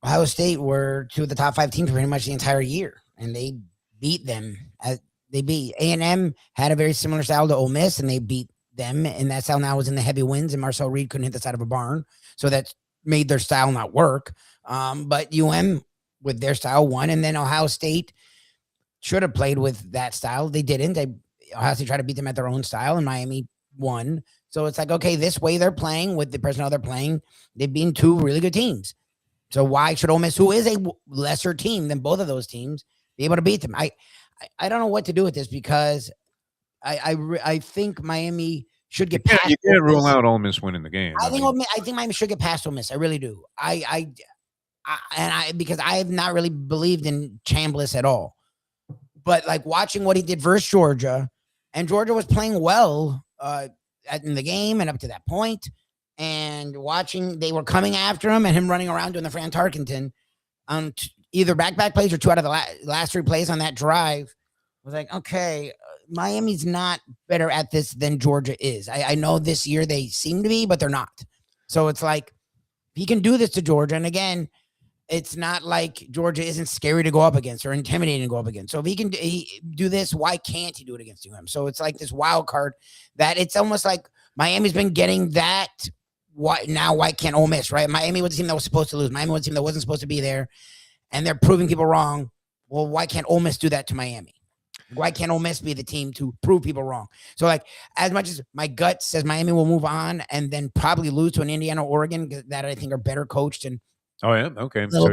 Ohio State were 2 of the top 5 teams pretty much the entire year, and they beat them. A&M had a very similar style to Ole Miss, and they beat them, and that style now was in the heavy winds, and Marcel Reed couldn't hit the side of a barn, so that made their style not work. But UM, with their style, won, and then Ohio State should have played with that style. They didn't. Ohio State tried to beat them at their own style, and Miami won. So it's like, okay, this way they're playing with the personnel they're playing, they've been 2 really good teams. So why should Ole Miss, who is a lesser team than both of those teams, be able to beat them? I don't know what to do with this because I think Miami should get past. You can't rule out Ole Miss winning the game. I think Miami should get past Ole Miss. I really do. Because I have not really believed in Chambliss at all. But like watching what he did versus Georgia, and Georgia was playing well in the game and up to that point. And watching, they were coming after him and him running around doing the Fran Tarkenton on either back plays or 2 out of the last 3 plays on that drive. I was like, okay, Miami's not better at this than Georgia is. I know this year they seem to be, but they're not. So it's like, he can do this to Georgia. And again, it's not like Georgia isn't scary to go up against or intimidating to go up against. So if he can do this, why can't he do it against UM? So it's like this wild card that it's almost like Miami's been getting that. Why can't Ole Miss, right? Miami was a team that was supposed to lose. Miami was a team that wasn't supposed to be there, and they're proving people wrong. Well, why can't Ole Miss do that to Miami? Why can't Ole Miss be the team to prove people wrong? So, like, as much as my gut says Miami will move on and then probably lose to an Indiana, Oregon that I think are better coached and okay, so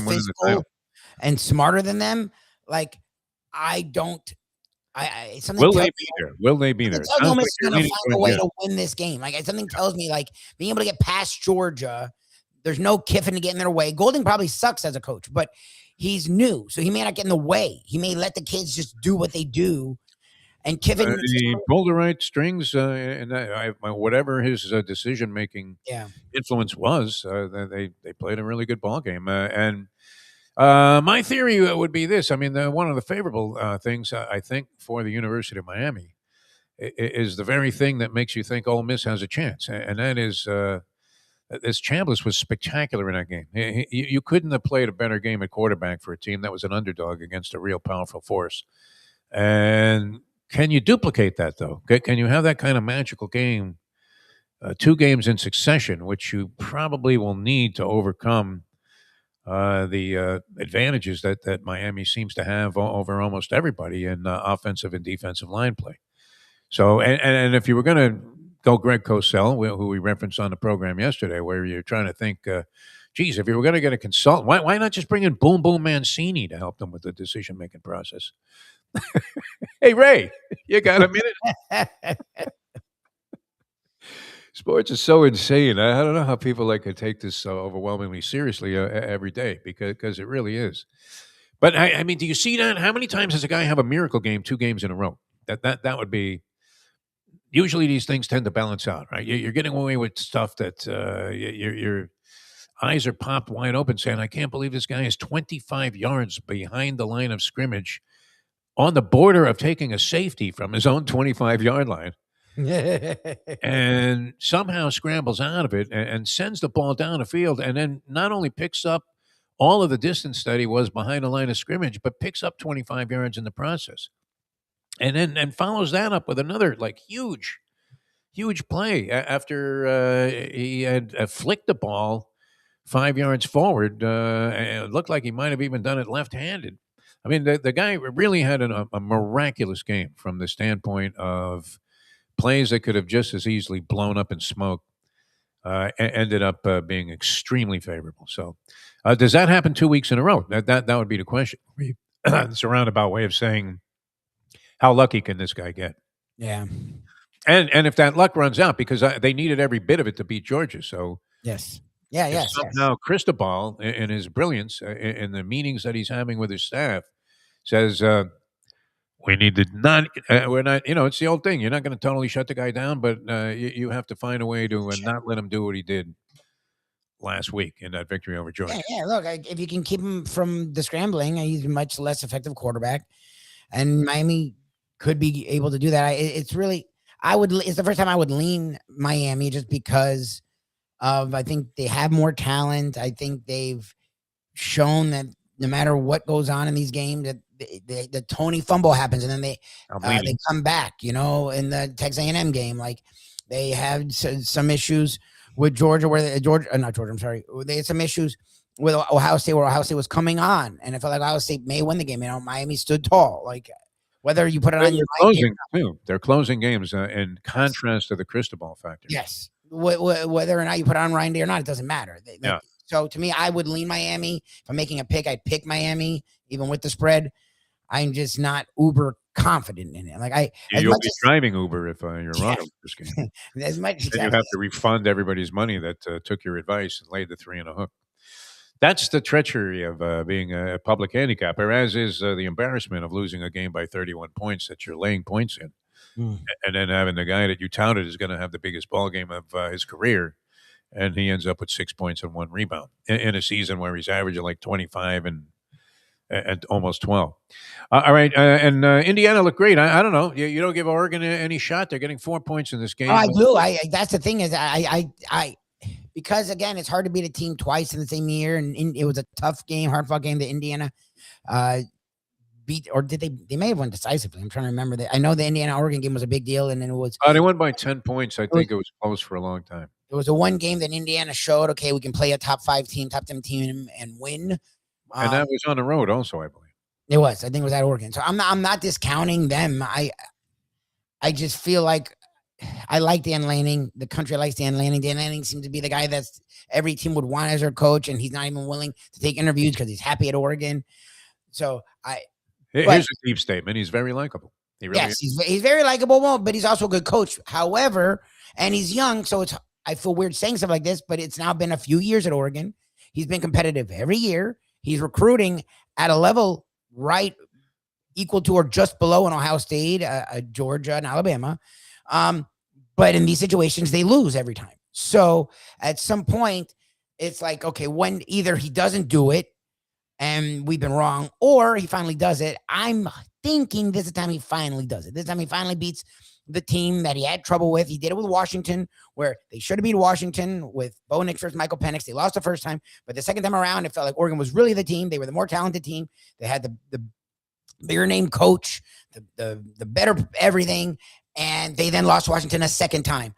physical and smarter than them. Like, I don't. Will they be there? Will they be there? Ole Miss is going to find a way to win this game. Like, something tells me, like, being able to get past Georgia, there's no Kiffin to get in their way. Golding probably sucks as a coach, but he's new, so he may not get in the way. He may let the kids just do what they do. And Kiffin, he pulled the right strings, and whatever his decision making influence was, they played a really good ball game. And my theory would be this: I mean, one of the favorable things I think for the University of Miami is the very thing that makes you think Ole Miss has a chance, and that is this Chambliss was spectacular in that game. You couldn't have played a better game at quarterback for a team that was an underdog against a real powerful force. And can you duplicate that, though? Can you have that kind of magical game, 2 games in succession, which you probably will need to overcome the advantages that Miami seems to have over almost everybody in offensive and defensive line play. So, and if you were going to go Greg Cosell, who we referenced on the program yesterday, where you're trying to think, geez, if you were going to get a consultant, why not just bring in Boom Boom Mancini to help them with the decision-making process? Hey, Ray, you got a minute? Sports is so insane. I don't know how people like to take this so overwhelmingly seriously every day because it really is. But I mean, do you see that? How many times does a guy have a miracle game 2 games in a row? That would be. Usually, these things tend to balance out, right? You're getting away with stuff that your eyes are popped wide open, saying, "I can't believe this guy is 25 yards behind the line of scrimmage, on the border of taking a safety from his own 25-yard line." And somehow scrambles out of it and sends the ball down the field, and then not only picks up all of the distance that he was behind the line of scrimmage, but picks up 25 yards in the process, and then follows that up with another like huge play after he had flicked the ball 5 yards forward. And it looked like he might have even done it left-handed. I mean, the guy really had a miraculous game from the standpoint of plays that could have just as easily blown up in smoke. Ended up being extremely favorable. So, does that happen 2 weeks in a row? That would be the question. It's a roundabout way of saying, how lucky can this guy get? Yeah. And if that luck runs out, because they needed every bit of it to beat Georgia. So Yes. Yeah. Yes. somehow Cristobal, in his brilliance, in the meetings that he's having with his staff, says, we need to not, we're not, it's the old thing. You're not going to totally shut the guy down, but you have to find a way to not let him do what he did last week in that victory over Georgia. Yeah. Look, if you can keep him from the scrambling, he's a much less effective quarterback, and Miami could be able to do that. It's the first time I would lean Miami just because of, I think they have more talent. I think they've shown that no matter what goes on in these games, that the Tony fumble happens and then they come back, in the Texas A&M game. Like, they had some issues with Georgia where they had some issues with Ohio State where Ohio State was coming on, and I felt like Ohio State may win the game. Miami stood tall. Like, whether you put it on your closing too, they're closing games in contrast to the Cristobal factor. Yes, whether or not you put it on Ryan Day or not, it doesn't matter. Yeah. So to me, I would lean Miami. If I'm making a pick, I'd pick Miami even with the spread. I'm just not uber confident in it. Like you'll be driving Uber if you're wrong with this game. As much then you have to refund everybody's money that took your advice and laid the 3 in a hook. That's the treachery of being a public handicapper, as is the embarrassment of losing a game by 31 points that you're laying points in, and then having the guy that you touted is going to have the biggest ball game of his career, and he ends up with 6 points and 1 rebound in a season where he's averaging like 25 and almost 12. All right, and Indiana looked great. I don't know. You don't give Oregon any shot. They're getting 4 points in this game. Oh, I do. That's the thing is I because again, it's hard to beat a team twice in the same year, and it was a tough game, hard-fought game that Indiana beat, or did they may have won decisively. I'm trying to remember that. I know the Indiana-Oregon game was a big deal, and then it was. They won by 10 points. I think it was close for a long time. It was a one game that Indiana showed, okay, we can play a top 10 team and win. And that was on the road also, I believe. It was. I think it was at Oregon. So I'm not discounting them. I just feel like I like Dan Lanning. The country likes Dan Lanning. Dan Lanning seems to be the guy that's every team would want as their coach, and he's not even willing to take interviews because he's happy at Oregon. So here's a deep statement. He's very likable. He really is. He's very likable, but he's also a good coach. However, and he's young, so I feel weird saying stuff like this, but it's now been a few years at Oregon. He's been competitive every year. He's recruiting at a level right equal to or just below an Ohio State, Georgia, and Alabama. But in these situations, they lose every time. So at some point, it's like, okay, when either he doesn't do it and we've been wrong, or he finally does it. I'm thinking this is the time he finally does it. This time he finally beats the team that he had trouble with. He did it with Washington, where they should have beat Washington with Bo Nix versus Michael Penix. They lost the first time, but the second time around, it felt like Oregon was really the team. They were the more talented team. They had the bigger name coach, the better everything, and they then lost Washington a second time.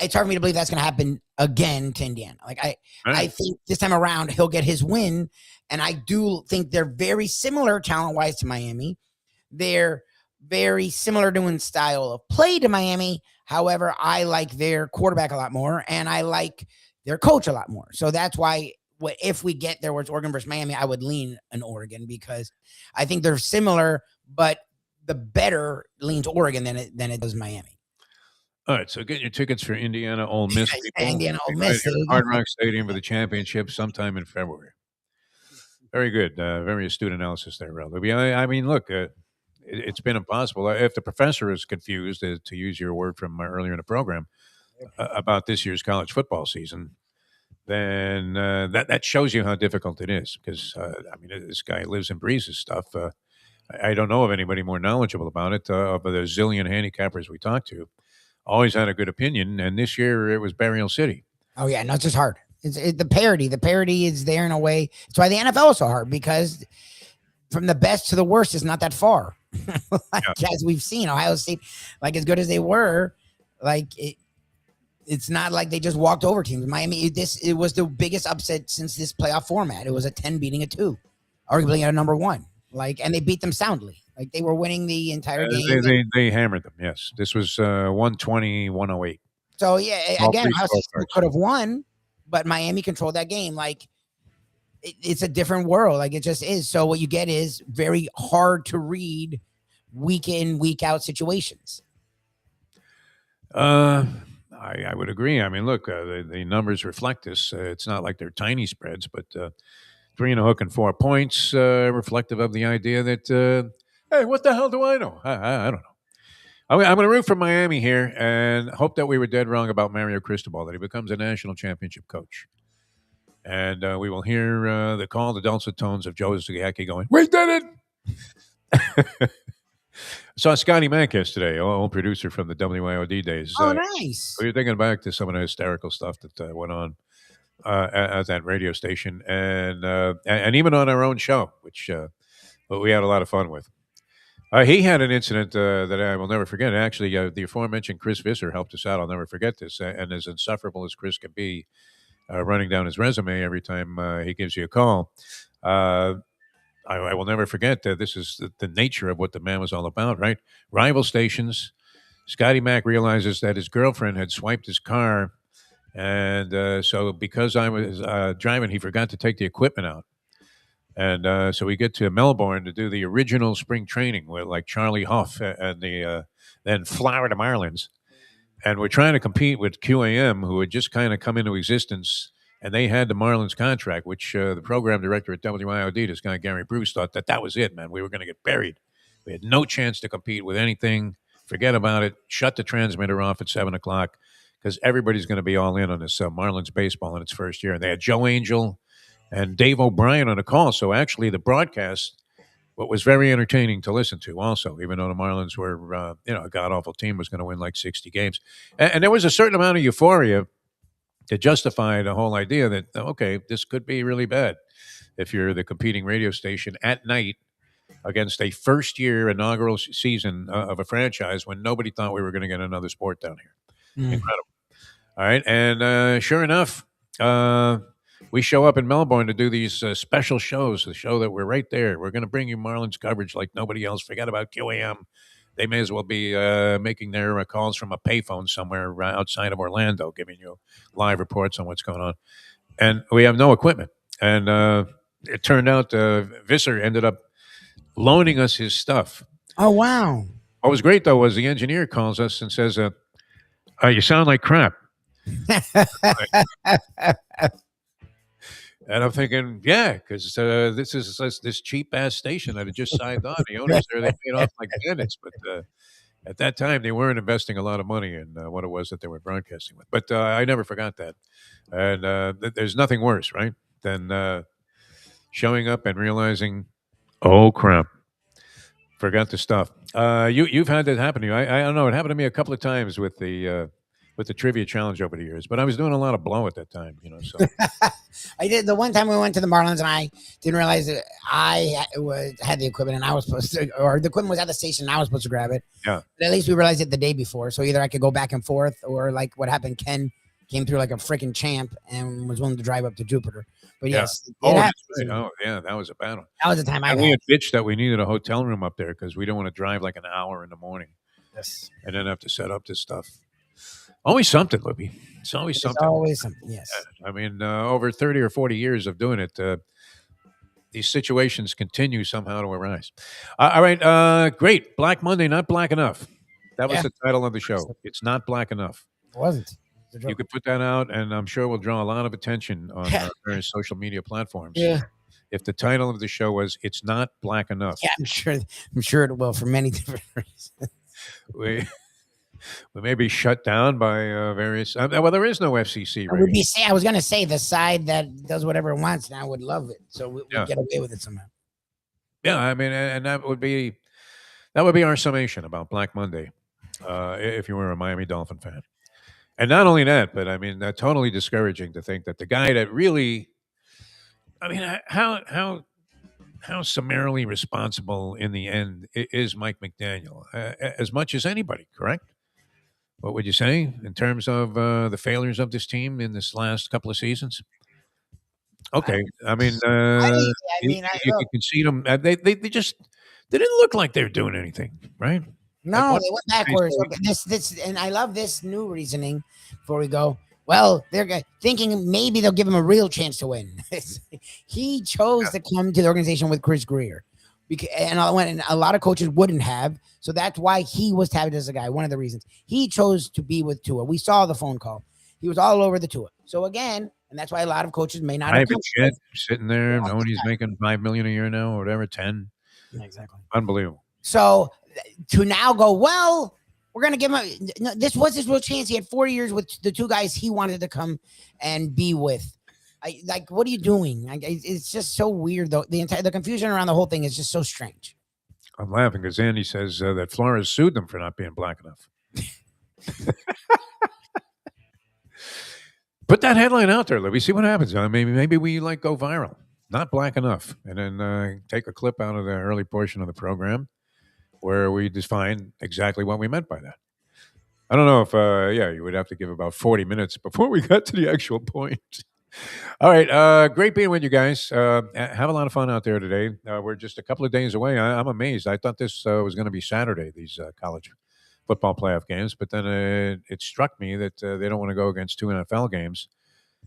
it's hard for me to believe that's going to happen again to Indiana. Like I Right. think this time around he'll get his win, and I do think they're very similar talent-wise to Miami. They're very similar in style of play to Miami. However, I like their quarterback a lot more, and I like their coach a lot more. So that's why if we get there where it's Oregon versus Miami, I would lean an Oregon because I think they're similar, but the better leans Oregon than it does Miami. All right, so get your tickets for Indiana Ole Miss. People. Indiana Ole Right Miss. here at Hard Rock Stadium for the championship sometime in February. Very good. Very astute analysis there, Rel. I mean, look, it's been impossible. If the professor is confused, to use your word from earlier in the program, about this year's college football season, then that shows you how difficult it is. Because, I mean, this guy lives and breathes this stuff. I don't know of anybody more knowledgeable about it, of the zillion handicappers we talked to. Always had a good opinion, and this year it was Burial City. Oh yeah, no, it's just hard. The parity. The parity is there in a way. That's why the NFL is so hard, because from the best to the worst is not that far. As we've seen, Ohio State, like as good as they were, like it's not like they just walked over teams. Miami, it was the biggest upset since this playoff format. It was a 10 beating a 2, arguably at a number 1. Like, and they beat them soundly. Like they were winning the entire game. They hammered them. Yes, this was 120-108. So yeah, again, Ohio State could have won, but Miami controlled that game. Like it's a different world. Like it just is. So what you get is very hard to read week in, week out situations. I would agree. I mean, look, the numbers reflect this. It's not like they're tiny spreads, but 3 and a hook and 4 points, reflective of the idea that, hey, what the hell do I know? I don't know. I'm going to root for Miami here and hope that we were dead wrong about Mario Cristobal, that he becomes a national championship coach. And we will hear the call, the dulcet tones of Joe Zagacki going, we did it! Saw Scotty Mack yesterday, old producer from the WIOD days. Oh, nice. We were thinking back to some of the hysterical stuff that went on at that radio station, and even on our own show, which we had a lot of fun with. He had an incident that I will never forget. Actually, the aforementioned Chris Visser helped us out. I'll never forget this. And as insufferable as Chris can be, running down his resume every time he gives you a call, I will never forget that this is the nature of what the man was all about, right? Rival stations. Scotty Mack realizes that his girlfriend had swiped his car. And so because I was driving, he forgot to take the equipment out. And so we get to Melbourne to do the original spring training with like Charlie Huff and the then Florida Marlins. And we're trying to compete with QAM, who had just kind of come into existence. And they had the Marlins contract, which the program director at WIOD, this guy Gary Bruce, thought that was it, man. We were going to get buried. We had no chance to compete with anything. Forget about it. Shut the transmitter off at 7 o'clock because everybody's going to be all in on this Marlins baseball in its first year. And they had Joe Angel and Dave O'Brien on a call. So actually the broadcast, what was very entertaining to listen to also, even though the Marlins were, a god-awful team, was going to win like 60 games. And there was a certain amount of euphoria to justify the whole idea that, okay, this could be really bad if you're the competing radio station at night against a first-year inaugural season of a franchise when nobody thought we were going to get another sport down here. Incredible. All right, and sure enough, we show up in Melbourne to do these special shows, the show that we're right there. We're going to bring you Marlins coverage like nobody else. Forget about QAM. They may as well be making their calls from a payphone somewhere outside of Orlando, giving you live reports on what's going on. And we have no equipment. And it turned out Visser ended up loaning us his stuff. Oh, wow. What was great, though, was the engineer calls us and says, you sound like crap. And I'm thinking, yeah, because this is this cheap-ass station that had just signed on. The owners there, they paid off like bandits. But at that time, they weren't investing a lot of money in what it was that they were broadcasting with. But I never forgot that. And there's nothing worse, right, than showing up and realizing, oh, crap, forgot the stuff. You've had that happen to you. I don't know. It happened to me a couple of times with the with the trivia challenge over the years. But I was doing a lot of blow at that time, so. I did. The one time we went to the Marlins, and I didn't realize that I had the equipment, and I was supposed to, or the equipment was at the station, and I was supposed to grab it. Yeah. But at least we realized it the day before, so either I could go back and forth, or like what happened, Ken came through like a freaking champ and was willing to drive up to Jupiter. But yes, that's right. Oh, yeah, that was a battle. That was the time we had bitched that we needed a hotel room up there because we don't want to drive like an hour in the morning. Yes. And then have to set up this stuff. Always something, Libby. It's always something. Always something, yes. I mean, over 30 or 40 years of doing it, these situations continue somehow to arise. All right, great. Black Monday, not black enough. That was the title of the show. It's not black enough. It wasn't. You could put that out, and I'm sure we'll draw a lot of attention on various social media platforms. Yeah. If the title of the show was "It's Not Black Enough," yeah, I'm sure it will for many different reasons. We may be shut down by various. Well, there is no FCC rating. I was going to say the side that does whatever it wants now would love it, so we'd get away with it somehow. Yeah, I mean, and that would be our summation about Black Monday, if you were a Miami Dolphin fan. And not only that, but I mean, that's totally discouraging to think that the guy that really, I mean, how summarily responsible in the end is Mike McDaniel, as much as anybody, correct? What would you say in terms of the failures of this team in this last couple of seasons? Okay, I mean, you can concede them. They didn't look like they were doing anything, right? No, they went backwards. This, and I love this new reasoning. Before we go, well, they're thinking maybe they'll give him a real chance to win. He chose to come to the organization with Chris Greer, and a lot of coaches wouldn't have. So that's why he was touted as a guy. One of the reasons he chose to be with Tua. We saw the phone call. He was all over the Tua. So again, and that's why a lot of coaches may not have sitting there knowing he's making $5 million a year now or whatever, 10. Yeah, exactly. Unbelievable. So to now go, well, we're going to give him this was his real chance. He had 4 years with the two guys he wanted to come and be with. What are you doing? It's just so weird, though. The confusion around the whole thing is just so strange. I'm laughing because Andy says that Flores sued them for not being black enough. Put that headline out there, Libby. See what happens. Maybe we go viral. Not black enough. And then take a clip out of the early portion of the program where we define exactly what we meant by that. I don't know if, you would have to give about 40 minutes before we got to the actual point. All right. Great being with you guys. Have a lot of fun out there today. We're just a couple of days away. I'm amazed. I thought this was going to be Saturday, these college football playoff games, but then it struck me that they don't want to go against two NFL games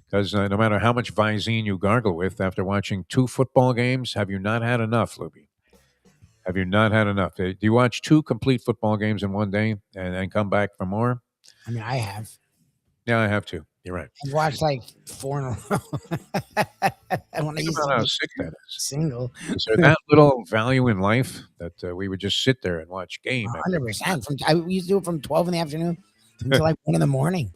because no matter how much Visine you gargle with after watching 2 football games, have you not had enough, Lubie? Have you not had enough? Do you watch 2 complete football games in one day and then come back for more? I mean, I have. Yeah, I have too. You're right. I've watched 4 in a row. I want to use how sick that is. Single. Is there that little value in life that we would just sit there and watch game? 100%. I used to do it from 12 in the afternoon until 1 in the morning.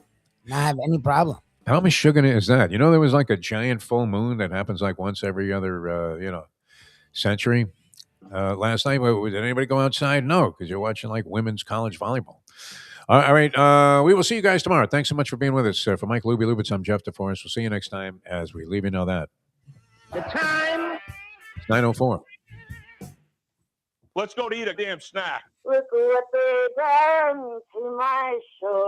Not have any problem. How much sugar is that? There was a giant full moon that happens once every other, century. Last night, did anybody go outside? No, because you're watching women's college volleyball. All right. We will see you guys tomorrow. Thanks so much for being with us. For Mike Lubie Lubitz, I'm Jeff DeForest. We'll see you next time as we leave you know that. The time. It's 9:04. Let's go to eat a damn snack. Look what they done to my soul.